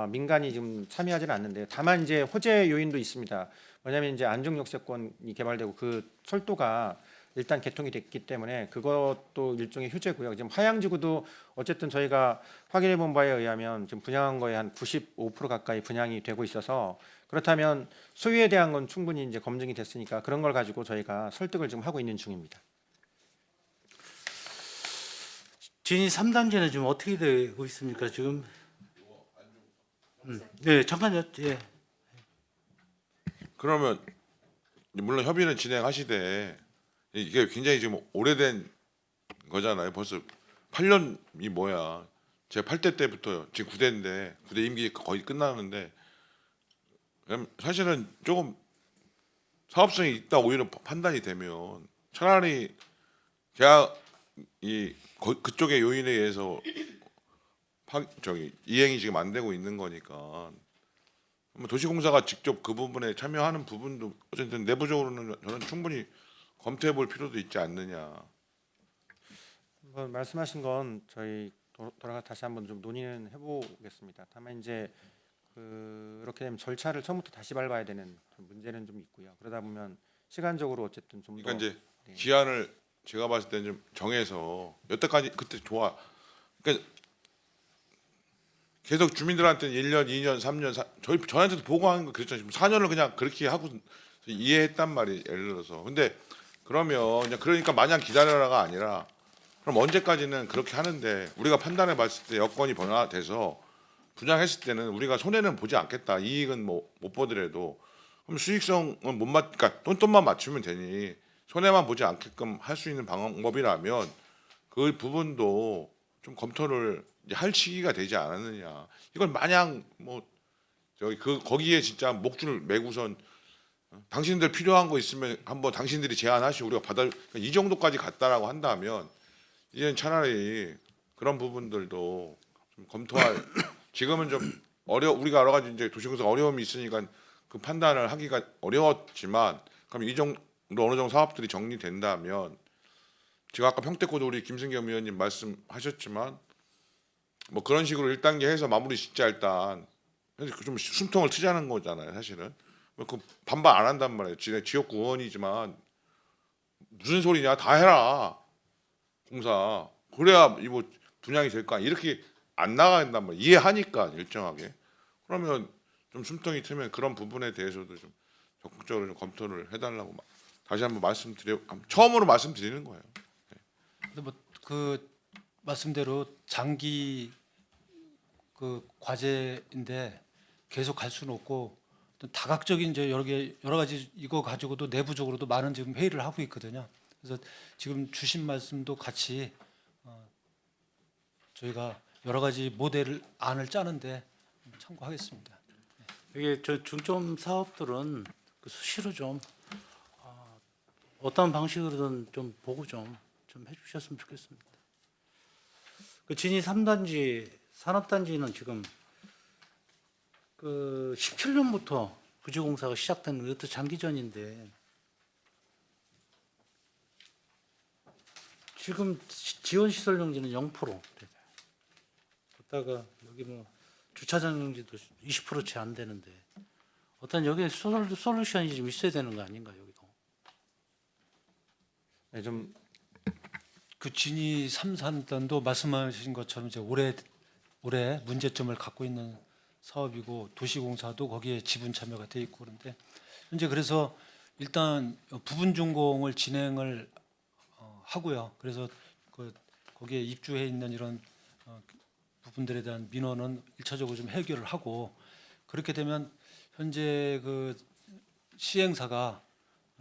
민간이 지금 참여하지는 않는데 다만 이제 호재 요인도 있습니다. 뭐냐면 이제 안중역세권이 개발되고 그 철도가 일단 개통이 됐기 때문에 그것도 일종의 효제고요. 지금 하양지구도 어쨌든 저희가 확인해 본 바에 의하면 지금 분양한 거에 한 95% 가까이 분양이 되고 있어서 그렇다면 소유에 대한 건 충분히 이제 검증이 됐으니까 그런 걸 가지고 저희가 설득을 지금 하고 있는 중입니다. 진입 3단계는 지금 어떻게 되고 있습니까? 지금 네, 잠깐요. 예. 그러면 물론 협의는 진행하시되 이게 굉장히 지금 오래된 거잖아요. 벌써 8년이 뭐야? 제가 8대 때부터 지금 9대인데 9대 임기 거의 끝나는데 사실은 조금 사업성이 있다 오히려 판단이 되면 차라리 제가 그쪽의 요인에 의해서 이행이 지금 안 되고 있는 거니까 도시공사가 직접 그 부분에 참여하는 부분도 어쨌든 내부적으로는 저는 충분히 검토해 볼 필요도 있지 않느냐. 말씀하신 건 저희 돌아가 다시 한번 좀 논의는 해보겠습니다. 다만 이제 그렇게 되면 절차를 처음부터 다시 밟아야 되는 좀 문제는 좀 있고요. 그러다 보면 시간적으로 어쨌든 좀 더 그러니까 이제 기한을 제가 봤을 때는 좀 정해서 여태까지 그때 좋아. 그러니까 계속 주민들한테는 1년, 2년, 3년, 저한테도 보고하는 거 그랬잖아요. 4년을 그냥 그렇게 하고 이해했단 말이에요. 예를 들어서. 근데 그러면 그냥 그러니까 마냥 기다려라가 아니라 그럼 언제까지는 그렇게 하는데 우리가 판단해 봤을 때 여건이 변화돼서 분양했을 때는 우리가 손해는 보지 않겠다. 이익은 뭐 못 보더라도 그럼 수익성은 그러니까 돈만 맞추면 되니 손해만 보지 않게끔 할 수 있는 방법이라면 그 부분도 좀 검토를 이제 할 시기가 되지 않았느냐. 이건 마냥 뭐 저기 거기에 진짜 목줄 매고선 당신들 필요한 거 있으면 한번 당신들이 제안하시고 우리가 이 정도까지 갔다라고 한다면 이제는 차라리 그런 부분들도 좀 검토할 지금은 좀 우리가 여러 가지 이제 도시공사 어려움이 있으니까 그 판단을 하기가 어려웠지만 그럼 이 정도 어느 정도 사업들이 정리된다면 지금 아까 평택고도 우리 김승겸 의원님 말씀하셨지만 뭐 그런 식으로 1단계 해서 마무리 짓자 일단 좀 숨통을 트자는 거잖아요 사실은. 그 반발 안 한단 말이에요. 지역구 의원이지만 무슨 소리냐 다 해라 공사 그래야 이거 분양이 될 거 아니야. 이렇게 안 나간단 말이에요. 이해하니까 일정하게. 그러면 좀 숨통이 트면 그런 부분에 대해서도 좀 적극적으로 좀 검토를 해달라고 다시 한번 처음으로 말씀드리는 거예요. 근데 뭐 그 말씀대로 장기 그 과제인데 계속 갈 수는 없고 어떤 다각적인 이제 여러 가지 이거 가지고도 내부적으로도 많은 지금 회의를 하고 있거든요. 그래서 지금 주신 말씀도 같이 저희가 여러 가지 모델을 안을 짜는데 참고하겠습니다. 이게 저 중점 사업들은 그 수시로 좀 어떤 방식으로든 좀 보고 좀 해주셨으면 좋겠습니다. 그 진이 3단지 산업단지는 지금 그 17년부터 부지공사가 시작된 이것도 장기전인데 지금 지원 시설 용지는 0%. 그다가 여기 뭐 주차장 용지도 20%채 안 되는데 어떤 여기 솔루션이 좀 있어야 되는 거 아닌가 여기도. 네, 좀 그 진이 3, 4단도 말씀하신 것처럼 이제 올해 문제점을 갖고 있는 사업이고 도시공사도 거기에 지분 참여가 돼 있고 그런데 현재 그래서 일단 부분 준공을 진행을 하고요. 그래서 거기에 입주해 있는 이런 부분들에 대한 민원은 일차적으로 좀 해결을 하고 그렇게 되면 현재 그 시행사가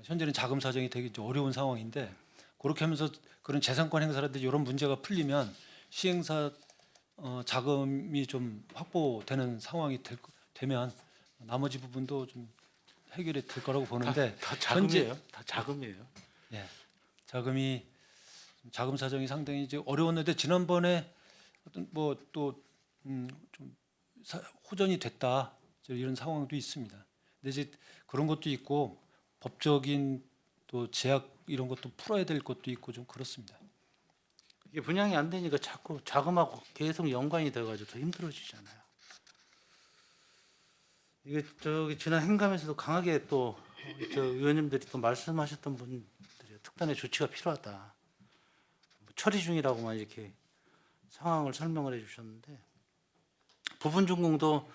현재는 자금 사정이 되게 좀 어려운 상황인데 그렇게 하면서 그런 재산권 행사라든지 이런 문제가 풀리면 시행사 자금이 좀 확보되는 상황이 되면 나머지 부분도 좀 해결이 될 거라고 보는데 다 자금이에요. 다 자금이에요. 예, 자금 사정이 상당히 이제 어려웠는데 지난번에 어떤 뭐 또 좀 호전이 됐다 이런 상황도 있습니다. 근데 이제 그런 것도 있고 법적인 또 제약 이런 것도 풀어야 될 것도 있고 좀 그렇습니다. 이게 분양이 안 되니까 자꾸 자금하고 계속 연관이 돼가지고 더 힘들어지잖아요. 이게 저기 지난 행감에서도 강하게 또 저 의원님들이 또 말씀하셨던 분들이 특단의 조치가 필요하다. 뭐 처리 중이라고만 이렇게 상황을 설명을 해주셨는데 부분 준공도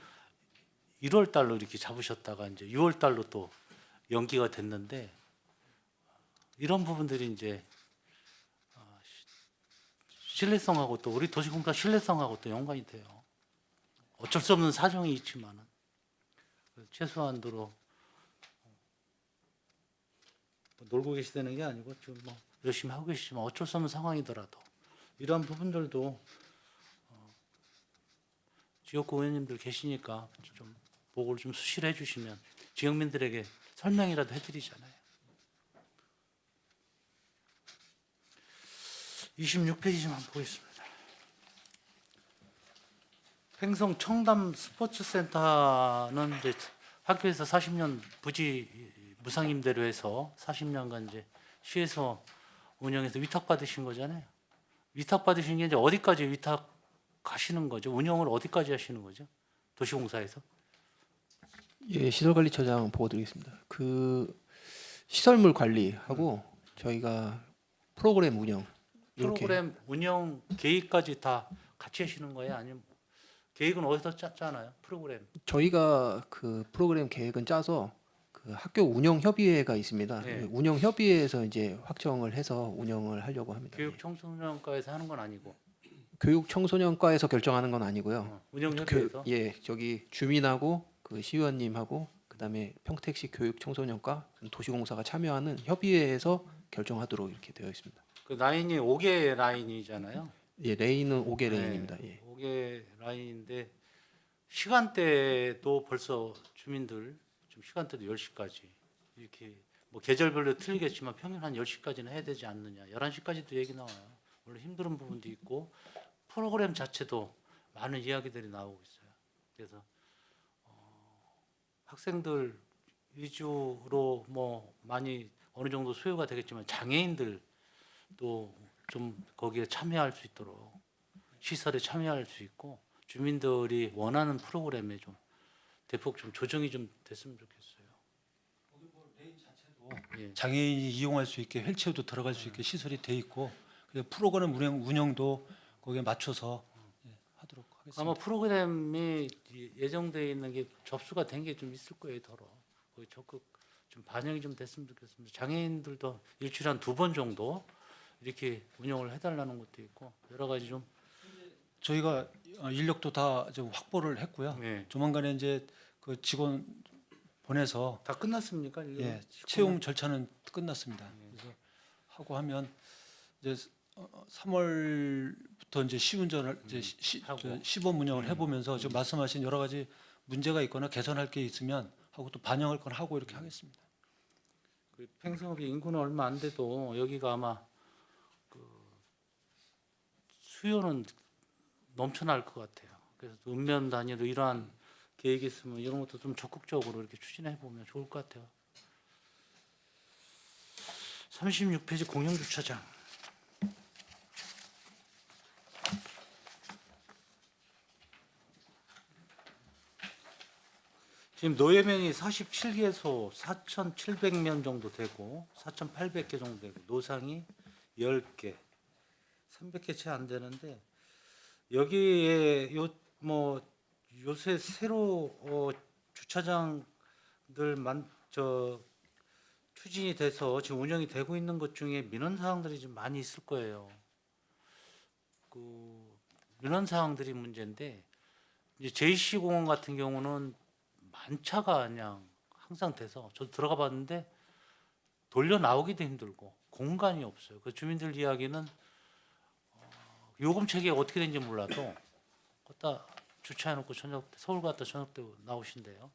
1월 달로 이렇게 잡으셨다가 이제 6월 달로 또 연기가 됐는데 이런 부분들이 이제 신뢰성하고 또 우리 도시공사 신뢰성하고 또 연관이 돼요. 어쩔 수 없는 사정이 있지만은 최소한도로 뭐 놀고 계시다는 게 아니고 지금 뭐 열심히 하고 계시지만 어쩔 수 없는 상황이더라도 이러한 부분들도 지역구 의원님들 계시니까 좀 보고를 좀 수시로 해주시면 지역민들에게 설명이라도 해드리잖아요. 26페이지 좀 한번 보겠습니다. 횡성 청담 스포츠센터는 이제 학교에서 40년 부지 무상임대로 해서 40년간 이제 시에서 운영해서 위탁 받으신 거잖아요. 위탁 받으신 게 이제 어디까지 위탁 가시는 거죠? 운영을 어디까지 하시는 거죠? 도시공사에서? 예, 시설관리처장 보고드리겠습니다. 그 시설물 관리하고 저희가 프로그램 운영 이렇게 프로그램 운영 계획까지 다 같이 하시는 거예요? 아니면 계획은 어디서 짰잖아요? 프로그램. 저희가 그 프로그램 계획은 짜서 그 학교 운영 협의회가 있습니다. 네. 그 운영 협의회에서 이제 확정을 해서 운영을 하려고 합니다. 교육 청소년과에서 하는 건 아니고 교육 청소년과에서 결정하는 건 아니고요. 운영 협의회에서. 예, 저기 주민하고 그 시의원님하고 그다음에 평택시 교육 청소년과 도시공사가 참여하는 협의회에서 결정하도록 이렇게 되어 있습니다. 그 라인이 5개 라인이잖아요. 예, 레인은 5개 네, 레인입니다. 예. 5개 라인인데 시간대도 벌써 주민들 좀 시간대도 10시까지 이렇게 뭐 계절별로 틀리겠지만 평균 한 10시까지는 해야 되지 않느냐. 11시까지도 얘기 나와요. 물론 힘든 부분도 있고 프로그램 자체도 많은 이야기들이 나오고 있어요. 그래서 학생들 위주로 뭐 많이 어느 정도 소요가 되겠지만 장애인들도 좀 거기에 참여할 수 있도록 시설에 참여할 수 있고 주민들이 원하는 프로그램에 좀 대폭 좀 조정이 좀 됐으면 좋겠어요. 예. 장애인이 이용할 수 있게 휠체어도 들어갈 수 있게 시설이 돼 있고 그래서 프로그램 운영도 거기에 맞춰서 하도록 하겠습니다. 아마 프로그램이 예정되어 있는 게 접수가 된 게 좀 있을 거예요, 더러. 거기 적극 좀 반영이 좀 됐으면 좋겠습니다. 장애인들도 일주일에 한 2번 정도 이렇게 운영을 해달라는 것도 있고 여러 가지 좀 저희가 인력도 다 좀 확보를 했고요. 네. 조만간에 이제 그 직원 보내서 다 끝났습니까? 이거? 예, 채용 절차는 끝났습니다. 그래서 하고 하면 이제 3월부터 이제 시운전을 이제 하고. 시범 운영을 해보면서 지금 말씀하신 여러 가지 문제가 있거나 개선할 게 있으면 하고 또 반영할 건 하고 이렇게 하겠습니다. 그 팽성읍이 인구는 얼마 안 돼도 여기가 아마 그 수요는 넘쳐날 것 같아요. 그래서 읍면 단위로 이러한 계획이 있으면 이런 것도 좀 적극적으로 이렇게 추진해 보면 좋을 것 같아요. 36페이지 공영주차장. 지금 노예명이 47개소 4,700명 정도 되고 4,800개 정도 되고 노상이 10개 300개 채 안 되는데 여기에 요새 새로 주차장들 추진이 돼서 지금 운영이 되고 있는 것 중에 민원 사항들이 좀 많이 있을 거예요. 그 민원 사항들이 문제인데 이제 JC공원 같은 경우는 만차가 그냥 항상 돼서 저도 들어가 봤는데 돌려 나오기도 힘들고 공간이 없어요. 그 주민들 이야기는 요금 체계가 어떻게 되는지 몰라도 갖다 주차해놓고 저녁 때 서울 갔다 저녁 때 나오신대요.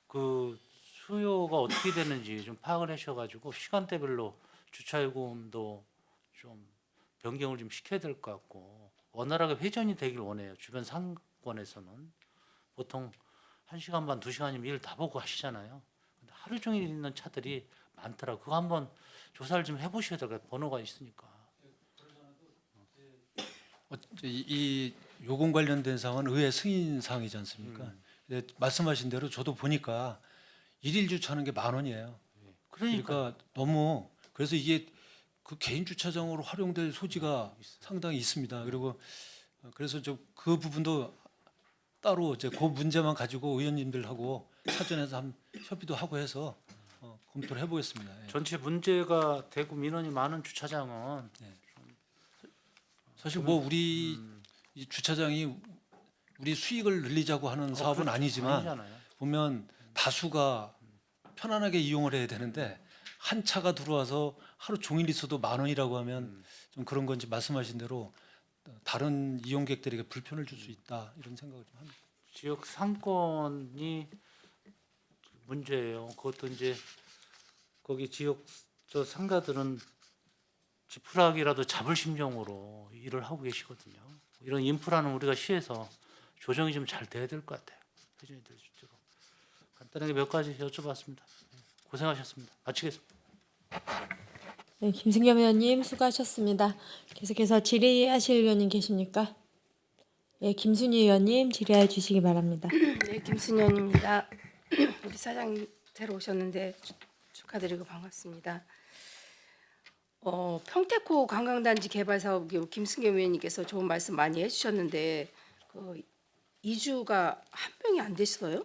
그 수요가 어떻게 되는지 좀 파악을 하셔가지고 시간대별로 주차 요금도 좀 변경을 좀 시켜야 될 것 같고 원활하게 회전이 되길 원해요. 주변 상권에서는 보통 1시간 반, 2시간이면 일 다 보고 하시잖아요. 근데 하루 종일 있는 차들이 많더라고요. 그거 한번 조사를 좀 해보셔야 될 것 같아요. 번호가 있으니까. 이 요금 관련된 사항은 의회 승인 사항이지 않습니까? 근데 말씀하신 대로 저도 보니까 일일 주차하는 게 10,000원이에요. 그러니까 너무 그래서 이게 그 개인 주차장으로 활용될 소지가 상당히 있습니다. 그리고 그래서 그 부분도 따로 이제 그 문제만 가지고 의원님들하고 사전에서 협의도 하고 해서 검토를 해보겠습니다. 예. 전체 문제가 되고 민원이 많은 주차장은 사실 뭐 우리 이 주차장이 우리 수익을 늘리자고 하는 사업은 그렇죠. 아니지만 아니잖아요. 보면 다수가 편안하게 이용을 해야 되는데 한 차가 들어와서 하루 종일 있어도 10,000원이라고 하면 좀 그런 건지 말씀하신 대로 다른 이용객들에게 불편을 줄 수 있다 이런 생각을 좀 합니다. 지역 상권이 문제예요. 그것도 이제 거기 지역 저 상가들은 지푸라기라도 잡을 심정으로 일을 하고 계시거든요. 이런 인프라는 우리가 시에서 조정이 좀 잘 돼야 될 것 같아요. 회전이 될 수 있도록 간단하게 몇 가지 여쭤봤습니다. 고생하셨습니다. 마치겠습니다. 네, 김승겸 의원님 수고하셨습니다. 계속해서 질의하실 의원님 계십니까? 네, 김순희 의원님 질의해 주시기 바랍니다. 네, 김순현입니다. 우리 사장님 새로 오셨는데 축하드리고 반갑습니다. 평택호 관광단지 개발 사업 김승겸 의원님께서 좋은 말씀 많이 해주셨는데 그 이주가 한 명이 안 됐어요?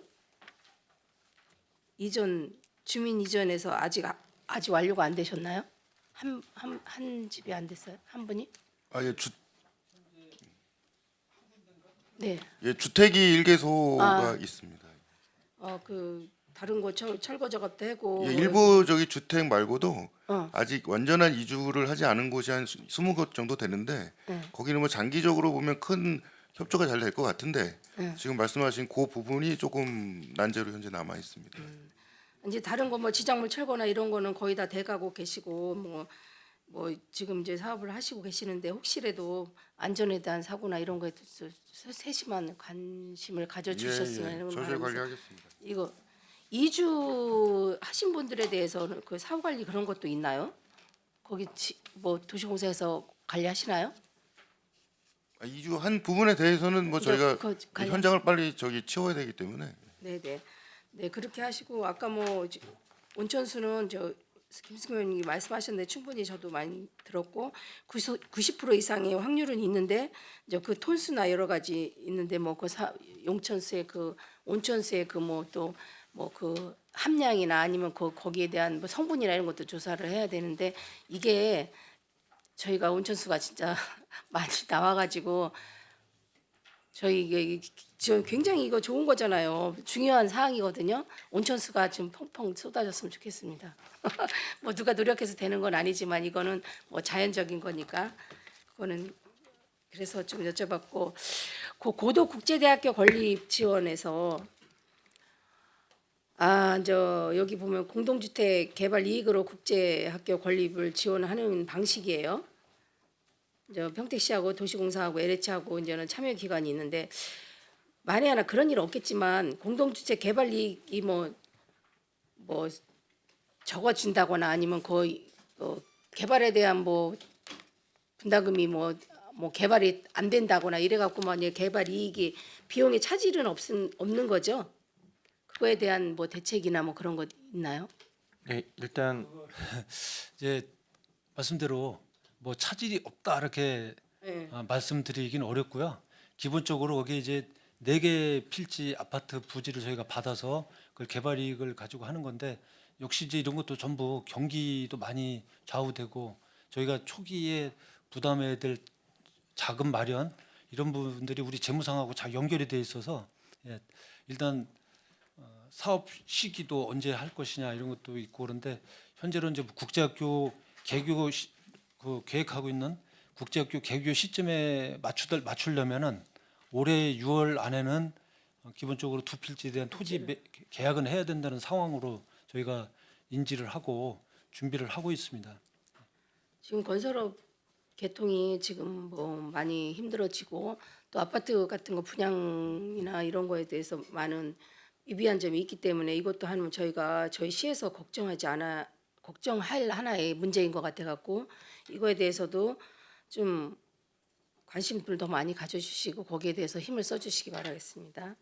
주민 이전에서 아직 완료가 안 되셨나요? 한 집이 안 됐어요? 한 분이? 네. 예, 주택이 1개소가 있습니다. 그 다른 거 철거 작업도 하고 예, 일부 저기 주택 말고도 어. 아직 완전한 이주를 하지 않은 곳이 한 20곳 정도 되는데 네. 거기는 뭐 장기적으로 보면 큰 협조가 잘 될 것 같은데 네. 지금 말씀하신 그 부분이 조금 난제로 현재 남아 있습니다. 이제 다른 거 뭐 지작물 철거나 이런 거는 거의 다 돼가고 계시고 뭐 지금 이제 사업을 하시고 계시는데 혹시라도 안전에 대한 사고나 이런 거에 대해서 세심한 관심을 가져주셨으면 이런 저절 바라면서 관리하겠습니다. 이거 이주 하신 분들에 대해서는 그 사후 관리 그런 것도 있나요? 거기 뭐 도시공사에서 관리하시나요? 이주한 부분에 대해서는 뭐 저희가 그 관련- 현장을 빨리 치워야 되기 때문에 네네. 네 그렇게 하시고 아까 뭐 온천수는 김승현 의원님이 말씀하셨는데 충분히 저도 많이 들었고 90% 이상의 확률은 있는데 이제 그 톤수나 여러 가지 있는데 뭐 그 용천수의 그 온천수의 그 뭐 또 뭐 그 함량이나 아니면 거기에 대한 뭐 성분이나 이런 것도 조사를 해야 되는데 이게 저희가 온천수가 진짜 많이 나와가지고 저희 이게 저 굉장히 이거 좋은 거잖아요. 중요한 사항이거든요. 온천수가 좀 펑펑 쏟아졌으면 좋겠습니다. 뭐 누가 노력해서 되는 건 아니지만 이거는 뭐 자연적인 거니까 그거는 그래서 좀 여쭤봤고 고도 국제대학교 건립 지원에서 저 여기 보면 공동주택 개발 이익으로 국제학교 건립을 지원하는 방식이에요. 저 평택시하고 도시공사하고 LH하고 이제는 참여 기관이 있는데 만에 하나 그런 일 없겠지만 공동주택 개발 이익이 뭐 적어준다거나 아니면 거의 개발에 대한 뭐 분담금이 뭐 개발이 안 된다거나 이래갖고만 개발 이익이 비용의 차질은 없는 거죠. 그거에 대한 뭐 대책이나 뭐 그런 거 있나요? 네, 일단 이제 말씀대로 뭐 차질이 없다 이렇게 네. 말씀드리긴 어렵고요. 기본적으로 거기 이제 4개 필지 아파트 부지를 저희가 받아서 그걸 개발 이익을 가지고 하는 건데 역시 이제 이런 것도 전부 경기도 많이 좌우되고 저희가 초기에 부담해야 될 자금 마련 이런 부분들이 우리 재무상하고 잘 연결이 돼 있어서 일단 사업 시기도 언제 할 것이냐 이런 것도 있고 그런데 현재로 이제 국제학교 개교 그 계획하고 있는 국제학교 개교 시점에 맞추려면은 올해 6월 안에는 기본적으로 두 필지에 대한 토지 계약은 해야 된다는 상황으로 저희가 인지를 하고 준비를 하고 있습니다. 지금 건설업 개통이 지금 뭐 많이 힘들어지고 또 아파트 같은 거 분양이나 이런 거에 대해서 많은 미비한 점이 있기 때문에 이것도 하면 저희 시에서 걱정할 하나의 문제인 것 같아 갖고 이거에 대해서도 좀 관심을 더 많이 가져주시고 거기에 대해서 힘을 써주시기 바라겠습니다.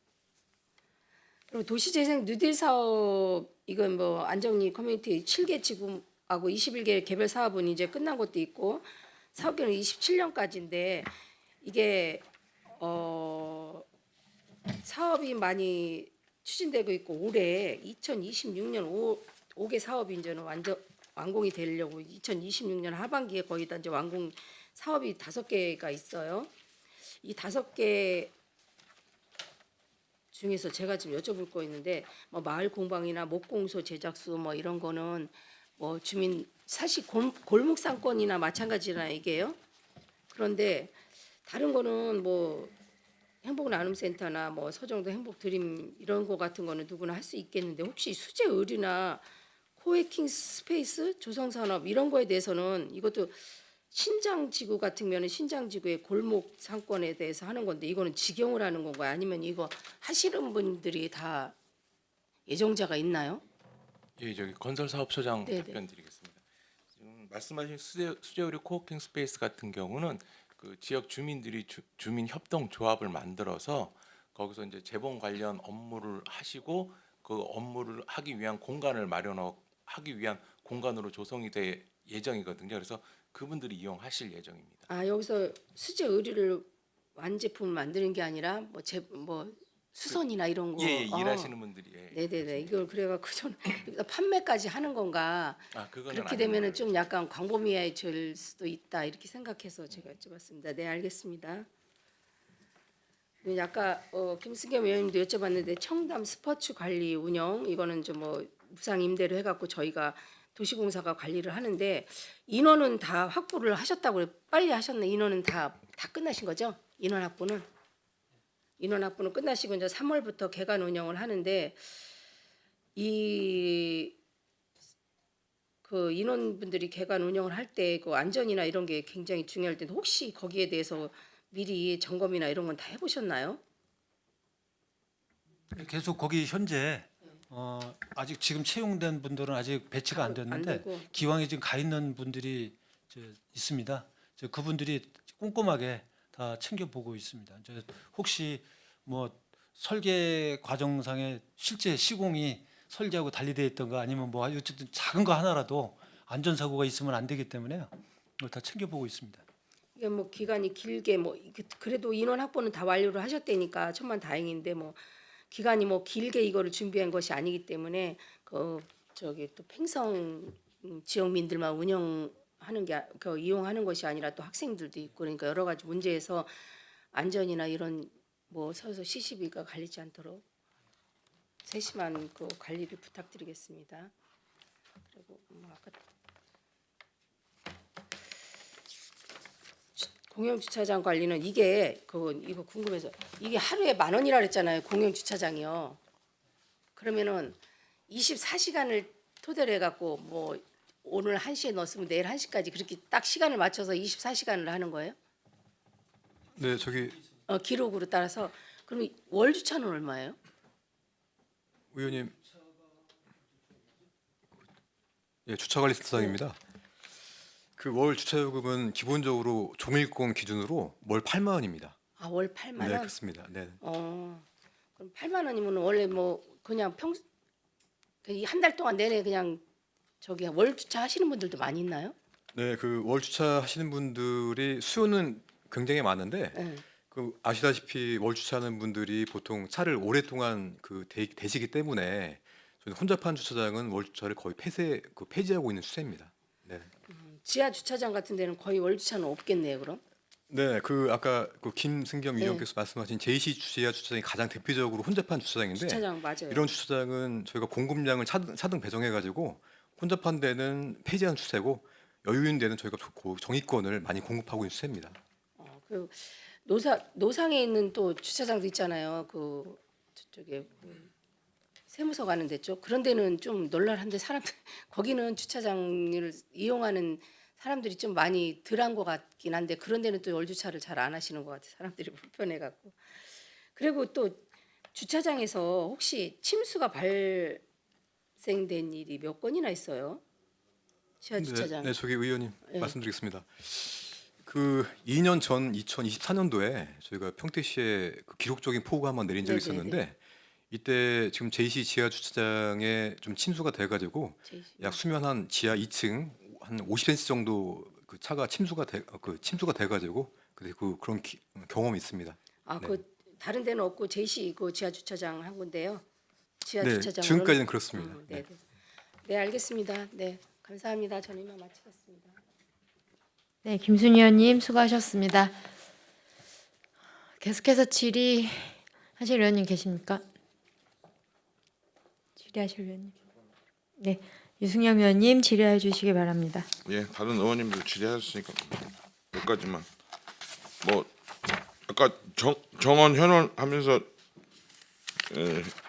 그리고 도시재생 뉴딜 사업 이건 뭐 안정리 커뮤니티 7개 지구하고 21개 개별 사업은 이제 끝난 것도 있고 사업기는 27년까지인데 이게 사업이 많이 추진되고 있고 올해 2026년 5개 사업이 이제는 완전 완공이 되려고 2026년 하반기에 거의 다 이제 완공 사업이 5개가 있어요. 이 5개 중에서 제가 지금 여쭤볼 거 있는데 뭐 마을 공방이나 목공소 제작소 뭐 이런 거는 뭐 주민 사실 골목 상권이나 마찬가지나 이게요. 그런데 다른 거는 뭐 행복 나눔센터나 뭐 서정도 행복 드림 이런 거 같은 거는 누구나 할 수 있겠는데 혹시 수제 의류나 코워킹 스페이스 조성산업 이런 거에 대해서는 이것도 신장지구 같으면 신장지구의 골목 상권에 대해서 하는 건데 이거는 직영을 하는 건가요? 아니면 이거 하시는 분들이 다 예정자가 있나요? 예, 저기 건설사업소장 네네. 답변드리겠습니다. 지금 말씀하신 수제의료 코워킹 스페이스 같은 경우는 그 지역 주민들이 주민 협동 조합을 만들어서 거기서 이제 재봉 관련 업무를 하시고 그 업무를 하기 위한 공간을 마련하기 위한 공간으로 조성이 될 예정이거든요. 그래서 그분들이 이용하실 예정입니다. 여기서 수제 의류를 완제품을 만드는 게 아니라 뭐 수선이나 이런 거. 예, 일하시는 분들이 예. 네네네. 이걸 그래갖고 좀 판매까지 하는 건가? 그거는 그렇게 아닌 되면은 걸로 좀 약간 광범위해질 수도 있다 이렇게 생각해서 제가 여쭤봤습니다. 네, 알겠습니다. 아까 김승겸 의원님도 여쭤봤는데 청담 스포츠 관리 운영 이거는 좀 뭐 무상 임대로 해갖고 저희가 도시공사가 관리를 하는데 인원은 다 확보를 하셨다고 빨리 하셨네. 인원은 다 끝나신 거죠? 인원 확보는 끝나시고 이제 3월부터 개관 운영을 하는데 그 인원분들이 개관 운영을 할 때 그 안전이나 이런 게 굉장히 중요할 텐데 혹시 거기에 대해서 미리 점검이나 이런 건 다 해보셨나요? 계속 거기 현재 아직 지금 채용된 분들은 아직 배치가 안 안 됐는데 되고. 기왕에 지금 가 있는 분들이 있습니다. 그분들이 꼼꼼하게 다 챙겨보고 있습니다. 혹시 뭐 설계 과정상에 실제 시공이 설계하고 달리되어 있던가 아니면 뭐 어쨌든 작은 거 하나라도 안전사고가 있으면 안 되기 때문에요. 이걸 다 챙겨보고 있습니다. 이게 뭐 기간이 길게 뭐 그래도 인원 확보는 다 완료를 하셨다니까 천만 다행인데 뭐 기간이 뭐 길게 이거를 준비한 것이 아니기 때문에 저기 또 팽성 지역민들만 운영하는 게 이용하는 것이 아니라 또 학생들도 있고 그러니까 여러 가지 문제에서 안전이나 이런 뭐 서서 CCB가 갈리지 않도록 세심한 그 관리를 부탁드리겠습니다. 그리고 뭐 아까 공영 주차장 관리는 이게 이거 궁금해서 이게 하루에 10,000원이라 그랬잖아요. 공영 주차장이요. 그러면은 24시간을 토대로 해갖고 뭐 오늘 1시에 넣었으면 내일 1시까지 그렇게 딱 시간을 맞춰서 24시간을 하는 거예요? 네, 저기 기록으로 따라서. 그럼 월 주차는 얼마예요? 의원님, 예, 주차관리센터장입니다. 그 월 주차요금은 기본적으로 종일권 기준으로 월 8만 원입니다. 아, 월 8만 원? 네, 그렇습니다. 네. 그럼 8만 원이면 원래 뭐 그냥 한 달 동안 내내 그냥 저기 월 주차 하시는 분들도 많이 있나요? 네, 그 월 주차하시는 분들이 수요는 굉장히 많은데 네. 그 아시다시피 월 주차하는 분들이 보통 차를 오랫동안 대시기 때문에 저는 혼잡한 주차장은 월 주차를 거의 폐지하고 있는 추세입니다. 네. 지하 주차장 같은 데는 거의 월 주차는 없겠네요, 그럼? 네, 그 아까 그 김승겸 네. 의원께서 말씀하신 JC 지하 주차장이 가장 대표적으로 혼잡한 주차장인데 주차장 맞아요. 이런 주차장은 저희가 공급량을 차등 배정해가지고 혼잡한 데는 폐지한 추세고 여유 있는 데는 저희가 정의권을 많이 공급하고 있는 추세입니다. 그 노상에 있는 또 주차장도 있잖아요. 그 저쪽에 세무서 가는 데 쪽. 그런 데는 좀 널널한데 사람들 거기는 주차장을 이용하는 사람들이 좀 많이 덜한 것 같긴 한데 그런 데는 또 월 주차를 잘 안 하시는 것 같아요. 사람들이 불편해 갖고. 그리고 또 주차장에서 혹시 침수가 발생된 일이 몇 건이나 있어요? 지하 주차장. 네, 저기 의원님 네. 말씀드리겠습니다. 그 2년 전 2024년도에 저희가 평택시에 그 기록적인 폭우가 한번 내린 적이 네네네. 있었는데 이때 지금 JC 지하 주차장에 좀 침수가 돼가지고 약 수면 한 지하 2층 한 50cm 정도 그 차가 침수가 돼가지고 그런 경험이 있습니다. 네. 그 다른 데는 없고 JC 그 지하 주차장 한 군데요. 지하 네, 주차장 지금까지는 그렇습니다. 네. 네, 알겠습니다. 네, 감사합니다. 저는 이만 마치겠습니다. 네, 김순희 의원님 수고하셨습니다. 계속해서 질의하실 의원님 계십니까? 질의하실 의원님. 네, 유승영 의원님 질의해 주시기 바랍니다. 예, 다른 의원님들 질의하셨으니까 몇 가지만. 뭐 아까 정원 현원하면서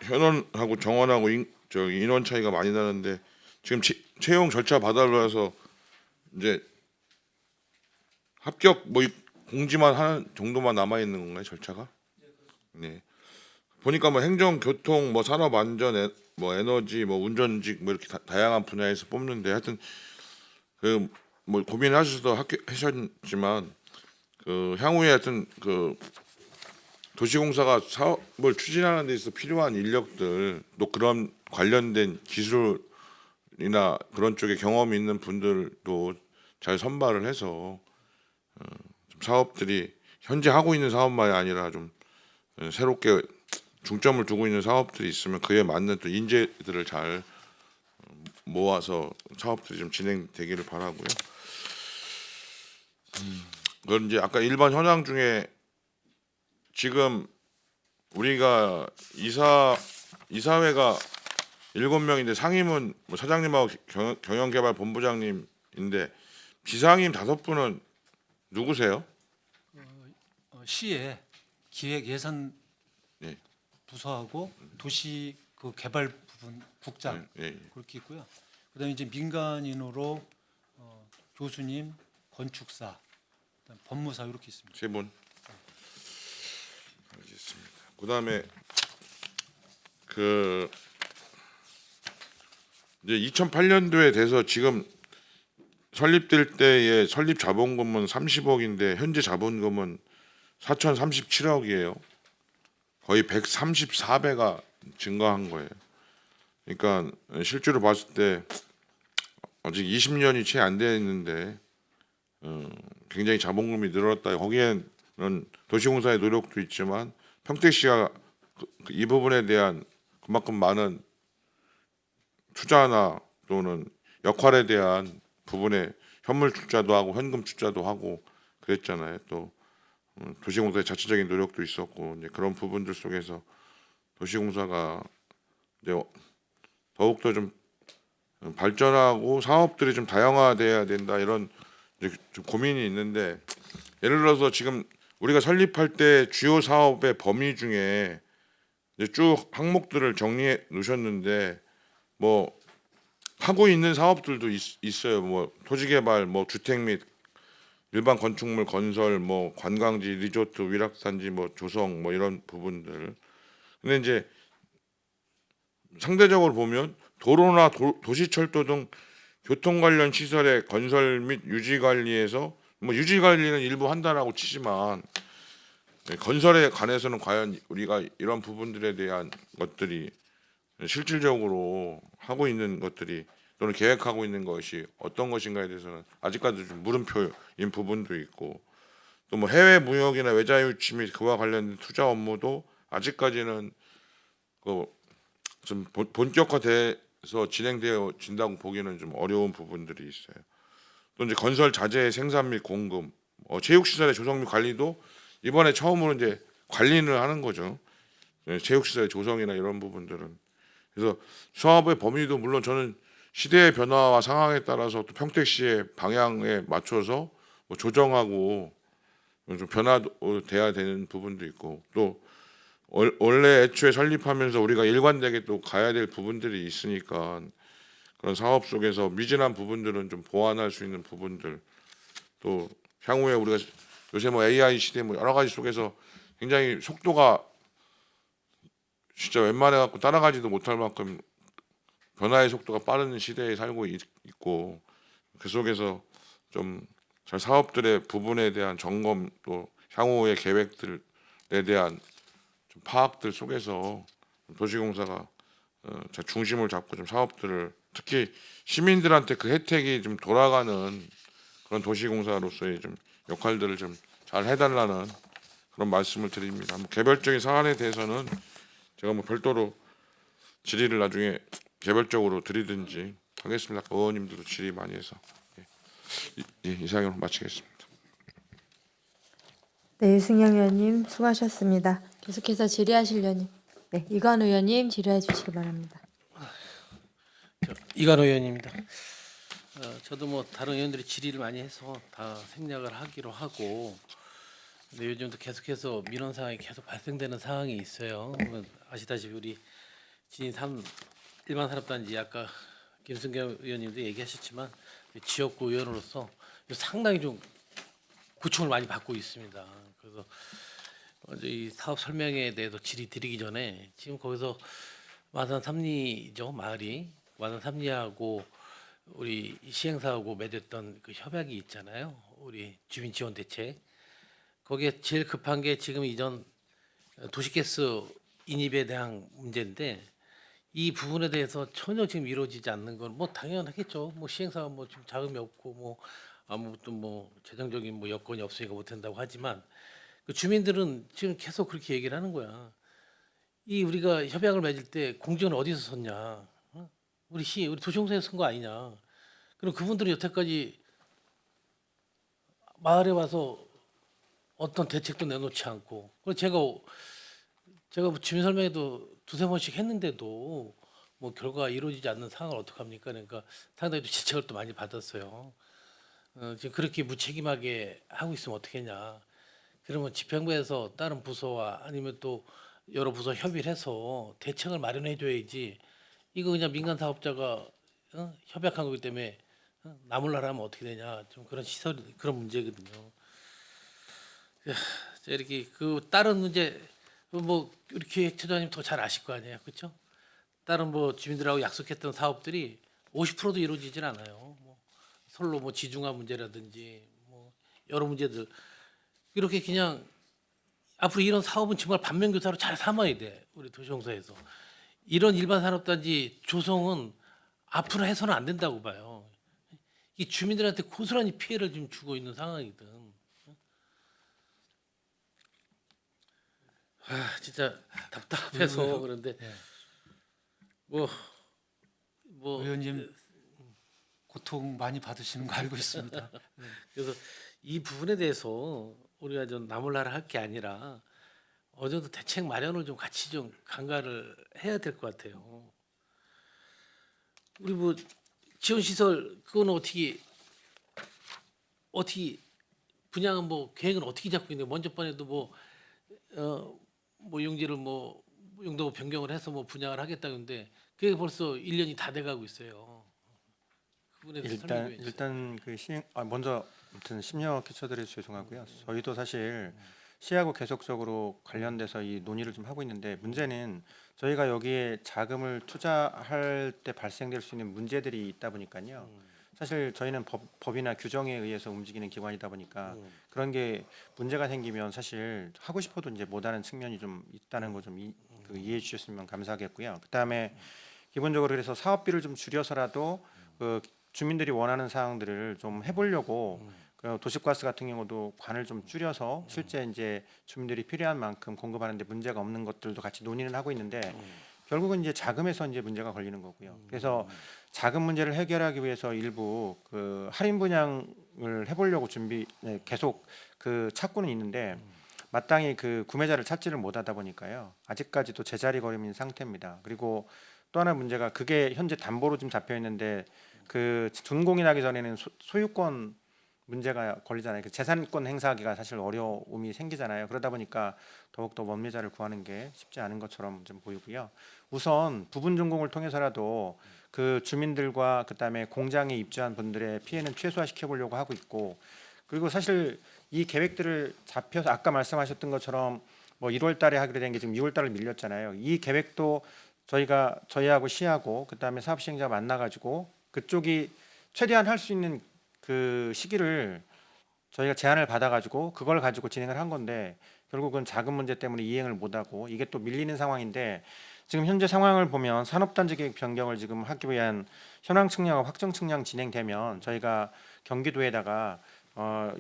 현원하고 정원하고 인원 차이가 많이 나는데 지금 채용 절차 받아서 이제 합격 뭐 공지만 하는 정도만 남아 있는 건가요, 절차가? 네. 보니까 뭐 행정, 교통, 뭐 산업 안전, 뭐 에너지, 뭐 운전직 뭐 이렇게 다양한 분야에서 뽑는데 하여튼 그 뭐 고민하셔서 하셨지만 그 향후에 하여튼 그 도시공사가 사업을 추진하는 데 있어서 필요한 인력들 또 그런 관련된 기술이나 그런 쪽에 경험이 있는 분들도 잘 선발을 해서 좀 사업들이 현재 하고 있는 사업만이 아니라 좀 새롭게 중점을 두고 있는 사업들이 있으면 그에 맞는 또 인재들을 잘 모아서 사업들이 좀 진행되기를 바라고요. 그건 이제 아까 일반 현황 중에 지금 우리가 이사회가 7명인데 상임은 뭐 사장님하고 경영개발본부장님인데 비상임 5분은 누구세요? 시에 기획 예산 네. 부서하고 도시 그 개발 부분 국장 예. 그렇게 있고요. 그다음에 이제 민간인으로 교수님, 건축사, 그다음 법무사 이렇게 있습니다. 3분. 알겠습니다. 그다음에 그 이제 2008년도에 돼서 지금 설립될 때의 설립 자본금은 30억인데 현재 자본금은 4,037억이에요. 거의 134배가 증가한 거예요. 그러니까 실제로 봤을 때 아직 20년이 채 안 됐는데 굉장히 자본금이 늘었다. 거기에는 도시공사의 노력도 있지만 평택시가 이 부분에 대한 그만큼 많은 투자나 또는 역할에 대한 부분에 현물 투자도 하고 현금 투자도 하고 그랬잖아요. 또 도시공사의 자체적인 노력도 있었고 이제 그런 부분들 속에서 도시공사가 이제 더욱더 좀 발전하고 사업들이 좀 다양화돼야 된다 이런 이제 좀 고민이 있는데 예를 들어서 지금 우리가 설립할 때 주요 사업의 범위 중에 이제 쭉 항목들을 정리해 놓으셨는데 뭐 하고 있는 사업들도 있어요. 뭐 토지개발, 뭐 주택 및 일반 건축물 건설, 뭐 관광지, 리조트, 위락산지, 뭐 조성, 뭐 이런 부분들. 근데 이제 상대적으로 보면 도로나 도시철도 등 교통 관련 시설의 건설 및 유지 관리에서 뭐 유지 관리는 일부 한다라고 치지만 건설에 관해서는 과연 우리가 이런 부분들에 대한 것들이 실질적으로 하고 있는 것들이 또는 계획하고 있는 것이 어떤 것인가에 대해서는 아직까지 좀 물음표인 부분도 있고 또 뭐 해외 무역이나 외자 유치 및 그와 관련된 투자 업무도 아직까지는 좀 본격화돼서 진행되어진다고 보기는 좀 어려운 부분들이 있어요. 또 이제 건설 자재의 생산 및 공급, 체육시설의 조성 및 관리도 이번에 처음으로 이제 관리를 하는 거죠. 체육시설의 조성이나 이런 부분들은. 그래서 사업의 범위도 물론 저는 시대의 변화와 상황에 따라서 또 평택시의 방향에 맞춰서 뭐 조정하고 좀 변화돼야 되는 부분도 있고 또 원래 애초에 설립하면서 우리가 일관되게 또 가야 될 부분들이 있으니까 그런 사업 속에서 미진한 부분들은 좀 보완할 수 있는 부분들 또 향후에 우리가 요새 뭐 AI 시대 뭐 여러 가지 속에서 굉장히 속도가 진짜 웬만해 갖고 따라가지도 못할 만큼 변화의 속도가 빠른 시대에 살고 있고 그 속에서 좀 잘 사업들의 부분에 대한 점검 또 향후의 계획들에 대한 좀 파악들 속에서 도시공사가 잘 중심을 잡고 좀 사업들을 특히 시민들한테 그 혜택이 좀 돌아가는 그런 도시공사로서의 좀 역할들을 좀 잘 해달라는 그런 말씀을 드립니다. 뭐 개별적인 사안에 대해서는 제가 뭐 별도로 질의를 나중에 개별적으로 드리든지 하겠습니다. 의원님들도 질의 많이 해서 이상으로 마치겠습니다. 네, 유승영 의원님 수고하셨습니다. 계속해서 질의하실 의원님. 네, 이관 의원님 질의해 주시기 바랍니다. 이관 의원입니다. 저도 뭐 다른 의원들이 질의를 많이 해서 다 생략을 하기로 하고 근데 요즘도 계속해서 민원 상황이 계속 발생되는 상황이 있어요. 아시다시피 우리 진인 3 일반 산업단지 아까 김승겸 의원님도 얘기하셨지만 지역구 의원으로서 상당히 좀 고충을 많이 받고 있습니다. 그래서 먼저 이 사업 설명에 대해서 질의 드리기 전에 지금 거기서 마산 삼리죠 마을이 마산 삼리하고 우리 시행사하고 맺었던 그 협약이 있잖아요. 우리 주민 지원 대책 거기에 제일 급한 게 지금 이전 도시가스 인입에 대한 문제인데 이 부분에 대해서 전혀 지금 이루어지지 않는 건 뭐 당연하겠죠. 뭐 시행사가 뭐 지금 자금이 없고 뭐 아무것도 뭐 재정적인 뭐 여건이 없으니까 못 한다고 하지만 그 주민들은 지금 계속 그렇게 얘기를 하는 거야. 이 우리가 협약을 맺을 때 공정은 어디서 섰냐? 우리 도시공사에서 쓴 거 아니냐? 그럼 그분들은 여태까지 마을에 와서 어떤 대책도 내놓지 않고 그리고 제가 뭐 주민 설명회도 두세 번씩 했는데도 뭐 결과가 이루어지지 않는 상황을 어떡합니까? 그러니까 상당히 또 지적을 또 많이 받았어요. 지금 그렇게 무책임하게 하고 있으면 어떻겠냐? 그러면 집행부에서 다른 부서와 아니면 또 여러 부서 협의를 해서 대책을 마련해 줘야지. 이거 그냥 민간 사업자가 협약한 거기 때문에 나몰라라 하면 어떻게 되냐? 좀 그런 그런 문제거든요. 이렇게 그 다른 문제 뭐 우리 기획처장님 더 잘 아실 거 아니에요, 그렇죠? 다른 뭐 주민들하고 약속했던 사업들이 50%도 이루어지질 않아요. 뭐 솔로 뭐 지중화 문제라든지 뭐 여러 문제들 이렇게 그냥 앞으로 이런 사업은 정말 반면교사로 잘 삼아야 돼 우리 도시공사에서 이런 일반 산업단지 조성은 앞으로 해서는 안 된다고 봐요. 이 주민들한테 고스란히 피해를 좀 주고 있는 상황이거든. 진짜 답답해서 그런데 뭐 의원님 고통 많이 받으시는 거 알고 있습니다. 그래서 이 부분에 대해서 우리가 좀 나몰라라 할 게 아니라 어느 정도 대책 마련을 좀 같이 좀 강가를 해야 될 것 같아요. 우리 뭐 지원 시설 그거는 어떻게 분양은 뭐 계획은 어떻게 잡고 있는데 먼저 번에도 뭐 용지를 뭐 용도 변경을 해서 뭐 분양을 하겠다는데 그게 벌써 1년이 다 돼가고 있어요. 그 부분에 대해서 설명 좀 해주세요. 일단 그 시행 먼저 아무튼 심려 끼쳐드려서 죄송하고요. 저희도 사실 시하고 계속적으로 관련돼서 이 논의를 좀 하고 있는데 문제는 저희가 여기에 자금을 투자할 때 발생될 수 있는 문제들이 있다 보니까요. 사실 저희는 법이나 규정에 의해서 움직이는 기관이다 보니까 그런 게 문제가 생기면 사실 하고 싶어도 이제 못하는 측면이 좀 있다는 거 좀 이해해 주셨으면 감사하겠고요. 그다음에 기본적으로 그래서 사업비를 좀 줄여서라도 그 주민들이 원하는 사항들을 좀 해보려고 그 도시가스 같은 경우도 관을 좀 줄여서 실제 이제 주민들이 필요한 만큼 공급하는데 문제가 없는 것들도 같이 논의는 하고 있는데 결국은 이제 자금에서 이제 문제가 걸리는 거고요. 그래서 자금 문제를 해결하기 위해서 일부 그 할인 분양을 해보려고 계속 그 찾고는 있는데 마땅히 그 구매자를 찾지를 못하다 보니까요. 아직까지도 제자리 걸음인 상태입니다. 그리고 또 하나 문제가 그게 현재 담보로 좀 잡혀 있는데 그 준공이 나기 전에는 소유권 문제가 걸리잖아요. 그 재산권 행사하기가 사실 어려움이 생기잖아요. 그러다 보니까 더욱더 원매자를 구하는 게 쉽지 않은 것처럼 좀 보이고요. 우선 부분 준공을 통해서라도 그 주민들과 그다음에 공장에 입주한 분들의 피해는 최소화시켜 보려고 하고 있고 그리고 사실 이 계획들을 잡혀서 아까 말씀하셨던 것처럼 뭐 1월 달에 하기로 된 게 지금 2월 달로 밀렸잖아요. 이 계획도 저희하고 시하고 그다음에 사업 시행자가 만나 가지고 그쪽이 최대한 할 수 있는 그 시기를 저희가 제안을 받아 가지고 그걸 가지고 진행을 한 건데 결국은 자금 문제 때문에 이행을 못 하고 이게 또 밀리는 상황인데 지금 현재 상황을 보면 산업단지 계획 변경을 지금 하기 위한 현황 측량과 확정 측량 진행되면 저희가 경기도에다가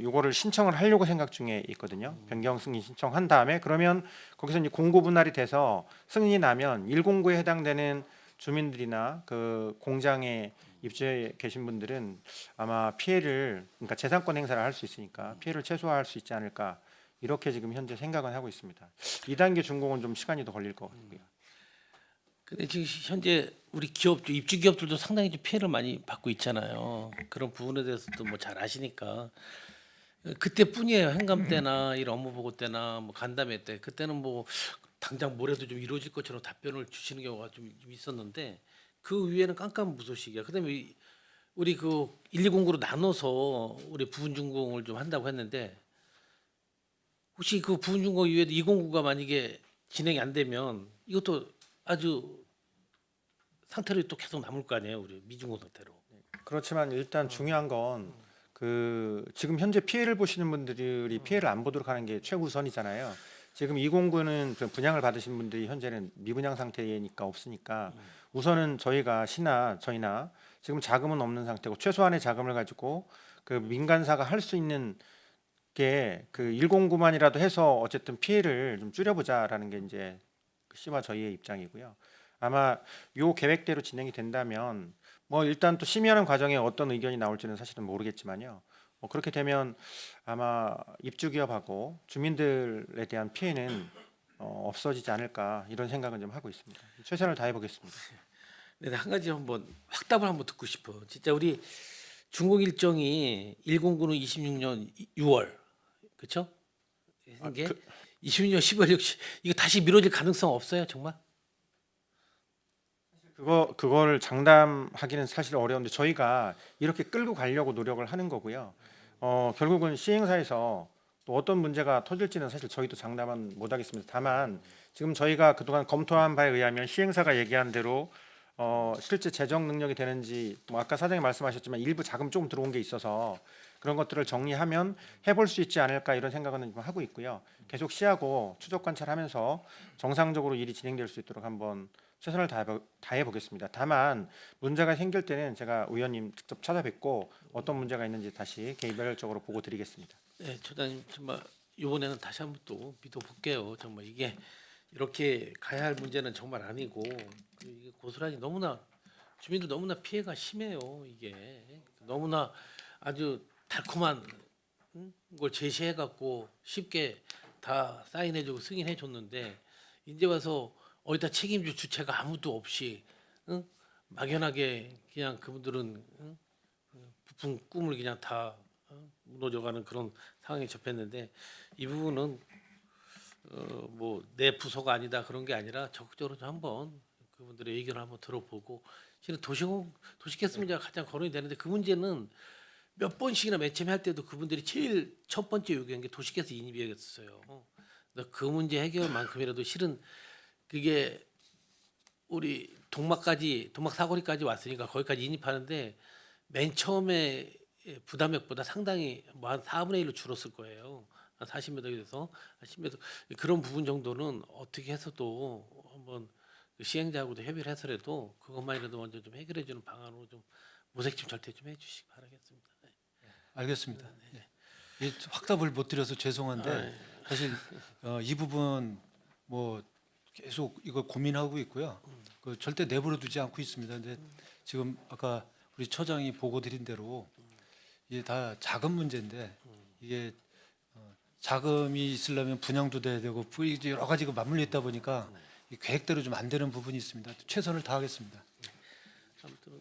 요거를 신청을 하려고 생각 중에 있거든요. 변경 승인 신청한 다음에 그러면 거기서 이제 공고 분할이 돼서 승인이 나면 1공구에 해당되는 주민들이나 그 공장에 입주해 계신 분들은 아마 피해를 그러니까 재산권 행사를 할 수 있으니까 피해를 최소화할 수 있지 않을까 이렇게 지금 현재 생각은 하고 있습니다. 2단계 준공은 좀 시간이 더 걸릴 것 같고요. 근데 지금 현재 우리 기업들 입주 기업들도 상당히 좀 피해를 많이 받고 있잖아요. 그런 부분에 대해서도 뭐 잘 아시니까 그때뿐이에요. 행감 때나 이런 업무 보고 때나 뭐 간담회 때 그때는 뭐 당장 뭐라도 좀 이루어질 것처럼 답변을 주시는 경우가 좀 있었는데 그 위에는 깜깜무소식이야. 그다음에 우리 그 120구로 나눠서 우리 부분 준공을 좀 한다고 했는데 혹시 그 부분 준공 이외에도 209가 만약에 진행이 안 되면 이것도 아주 상태로 또 계속 남을 거 아니에요. 우리 미준공 상태로. 그렇지만 일단 중요한 건 그 지금 현재 피해를 보시는 분들이 피해를 안 보도록 하는 게 최우선이잖아요. 지금 209는 분양을 받으신 분들이 현재는 미분양 상태니까 없으니까 우선은 저희나 지금 자금은 없는 상태고 최소한의 자금을 가지고 그 민간사가 할 수 있는 게 그 109만이라도 해서 어쨌든 피해를 좀 줄여보자라는 게 이제 시와 저희의 입장이고요. 아마 요 계획대로 진행이 된다면 뭐 일단 또 심의하는 과정에 어떤 의견이 나올지는 사실은 모르겠지만요. 그렇게 되면 아마 입주기업하고 주민들에 대한 피해는 없어지지 않을까 이런 생각은 좀 하고 있습니다. 최선을 다해 보겠습니다. 네, 한 가지 한번 확답을 한번 듣고 싶어. 진짜 우리 준공 일정이 109는 26년 6월 그렇죠? 이게 26년 10월 6일 이거 다시 미뤄질 가능성 없어요, 정말? 그거를 장담하기는 사실 어려운데 저희가 이렇게 끌고 가려고 노력을 하는 거고요. 결국은 시행사에서 또 어떤 문제가 터질지는 사실 저희도 장담은 못하겠습니다. 다만 지금 저희가 그동안 검토한 바에 의하면 시행사가 얘기한 대로 실제 재정 능력이 되는지 뭐 아까 사장님 말씀하셨지만 일부 자금 조금 들어온 게 있어서 그런 것들을 정리하면 해볼 수 있지 않을까 이런 생각은 좀 하고 있고요. 계속 시하고 추적 관찰하면서 정상적으로 일이 진행될 수 있도록 한번 최선을 다해 보겠습니다. 다만 문제가 생길 때는 제가 의원님 직접 찾아뵙고 어떤 문제가 있는지 다시 개별적으로 보고 드리겠습니다. 네, 처장님 정말 이번에는 다시 한번 또 믿어볼게요. 정말 이게 이렇게 가야 할 문제는 정말 아니고 이게 고스란히 너무나 주민들 너무나 피해가 심해요. 이게 너무나 아주 달콤한 걸 제시해 갖고 쉽게 다 사인해주고 승인해줬는데 이제 와서 어디다 책임질 주체가 아무도 없이 막연하게 그냥 그분들은 부푼 꿈을 그냥 다 무너져가는 그런 상황에 접했는데 이 부분은 뭐 내 부서가 아니다 그런 게 아니라 적극적으로 좀 한번 그분들의 의견을 한번 들어보고 실은 도시개수 문제가 가장 거론이 되는데 그 문제는 몇 번씩이나 맨 처음에 할 때도 그분들이 제일 첫 번째 요구한 게 도시개수 인입이었어요. 그래서 그 문제 해결만큼이라도 실은 그게 우리 동막 사거리까지 왔으니까 거기까지 인입하는데 맨 처음에 부담액보다 상당히 뭐 한 4분의 1로 줄었을 거예요. 한 40m에서 10m 그런 부분 정도는 어떻게 해서도 한번 그 시행자하고도 협의를 해서라도 그것만이라도 먼저 좀 해결해 주는 방안으로 좀 모색점 절대 좀 해주시기 바라겠습니다. 네. 알겠습니다. 이 확답을 못 드려서 죄송한데 사실 이 부분 뭐 계속 이거 고민하고 있고요. 그 절대 내버려 두지 않고 있습니다. 근데 지금 아까 우리 처장이 보고 드린 대로 이게 다 자금 문제인데 이게 자금이 있으려면 분양도 돼야 되고 여러 가지가 맞물려 있다 보니까 이 계획대로 좀 안 되는 부분이 있습니다. 최선을 다하겠습니다. 아무튼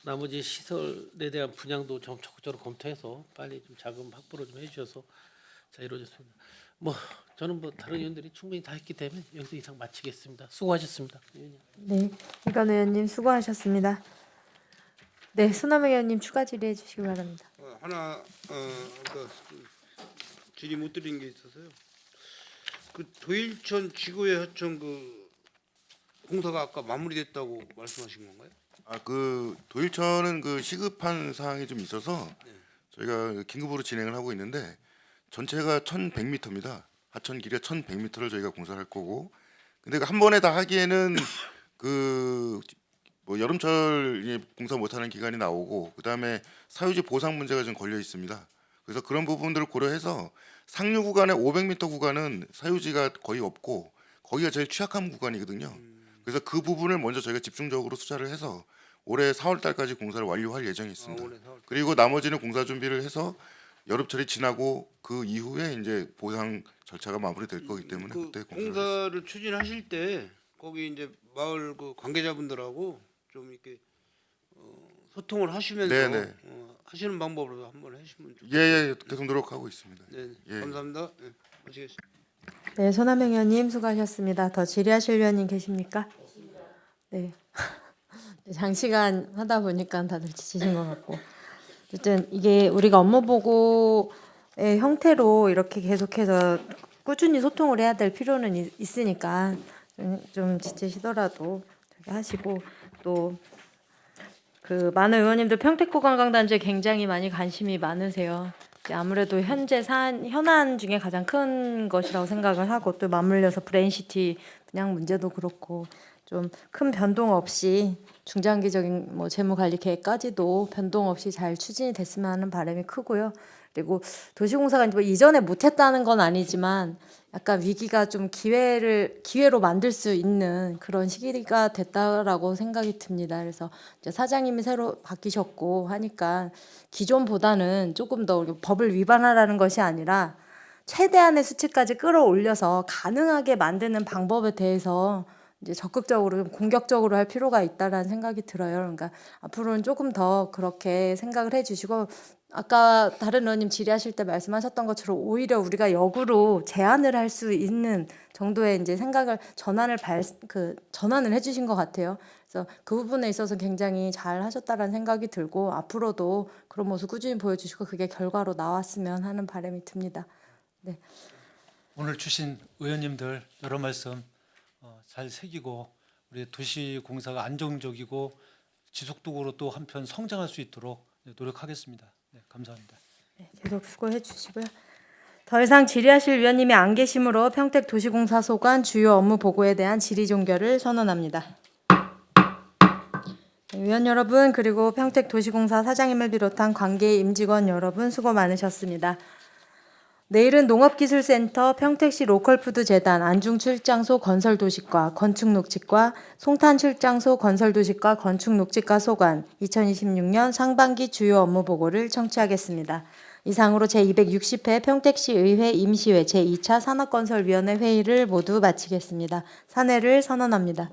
나머지 시설에 대한 분양도 좀 적극적으로 검토해서 빨리 좀 자금 확보를 좀 해주셔서 자 이루어졌습니다. 뭐 저는 뭐 다른 의원들이 충분히 다 했기 때문에 여기서 이상 마치겠습니다. 수고하셨습니다. 네, 이건 의원님 수고하셨습니다. 네, 손남혁 의원님 추가 질의해 주시기 바랍니다. 하나 아까 질의 못 드린 게 있어서요. 그 도일천 지구의 하천 그 공사가 아까 마무리됐다고 말씀하신 건가요? 그 도일천은 그 시급한 사항이 좀 있어서 저희가 긴급으로 진행을 하고 있는데 전체가 1,100m입니다. 하천 길이가 1,100m를 저희가 공사를 할 거고, 근데 한 번에 다 하기에는 그 뭐 여름철 공사 못하는 기간이 나오고 그다음에 사유지 보상 문제가 좀 걸려 있습니다. 그래서 그런 부분들을 고려해서 상류 구간의 500m 구간은 사유지가 거의 없고 거기가 제일 취약한 구간이거든요. 그래서 그 부분을 먼저 저희가 집중적으로 투자를 해서 올해 4월 달까지 공사를 완료할 예정이 있습니다. 그리고 나머지는 공사 준비를 해서 여름철이 지나고 그 이후에 이제 보상 절차가 마무리될 거기 때문에 그 그때 공사를 공사를 추진하실 때 거기 이제 마을 그 관계자분들하고 좀 이렇게 소통을 하시면서 네네. 하시는 방법으로 한번 해주시면 좋겠습니다. 예, 계속 노력하고 있습니다. 네, 예. 감사합니다. 네, 마치겠습니다. 네, 손남혁 의원님 수고하셨습니다. 더 질의하실 의원님 계십니까? 네. 장시간 하다 보니까 다들 지치신 것 같고. 어쨌든 이게 우리가 업무 보고의 형태로 이렇게 계속해서 꾸준히 소통을 해야 될 필요는 있으니까 좀 지치시더라도 저기 하시고 또 그 많은 의원님들 평택구 관광단지에 굉장히 많이 관심이 많으세요. 이제 아무래도 현재 현안 중에 가장 큰 것이라고 생각을 하고 또 맞물려서 브레인시티 분양 문제도 그렇고 좀 큰 변동 없이 중장기적인 뭐 재무관리 계획까지도 변동 없이 잘 추진이 됐으면 하는 바람이 크고요. 그리고 도시공사가 뭐 이전에 못했다는 건 아니지만 약간 위기가 좀 기회로 만들 수 있는 그런 시기가 됐다라고 생각이 듭니다. 그래서 이제 사장님이 새로 바뀌셨고 하니까 기존보다는 조금 더 법을 위반하라는 것이 아니라 최대한의 수치까지 끌어올려서 가능하게 만드는 방법에 대해서 이제 적극적으로 공격적으로 할 필요가 있다라는 생각이 들어요. 그러니까 앞으로는 조금 더 그렇게 생각을 해주시고 아까 다른 의원님 질의하실 때 말씀하셨던 것처럼 오히려 우리가 역으로 제안을 할 수 있는 정도의 이제 생각을 전환을 해주신 것 같아요. 그래서 그 부분에 있어서 굉장히 잘 하셨다라는 생각이 들고 앞으로도 그런 모습 꾸준히 보여주시고 그게 결과로 나왔으면 하는 바람이 듭니다. 네. 오늘 주신 의원님들 여러 말씀 잘 새기고 우리 도시공사가 안정적이고 지속적으로 또 한편 성장할 수 있도록 노력하겠습니다. 네, 감사합니다. 네, 계속 수고해 주시고요. 더 이상 질의하실 위원님이 안 계시므로 평택도시공사 소관 주요 업무 보고에 대한 질의 종결을 선언합니다. 네, 위원 여러분 그리고 평택도시공사 사장님을 비롯한 관계 임직원 여러분 수고 많으셨습니다. 내일은 농업기술센터, 평택시 로컬푸드재단, 안중출장소 건설도시과, 건축녹지과, 송탄출장소 건설도시과, 건축녹지과 소관 2026년 상반기 주요 업무 보고를 청취하겠습니다. 이상으로 제260회 평택시 의회 임시회 제2차 산업건설위원회 회의를 모두 마치겠습니다. 산회를 선언합니다.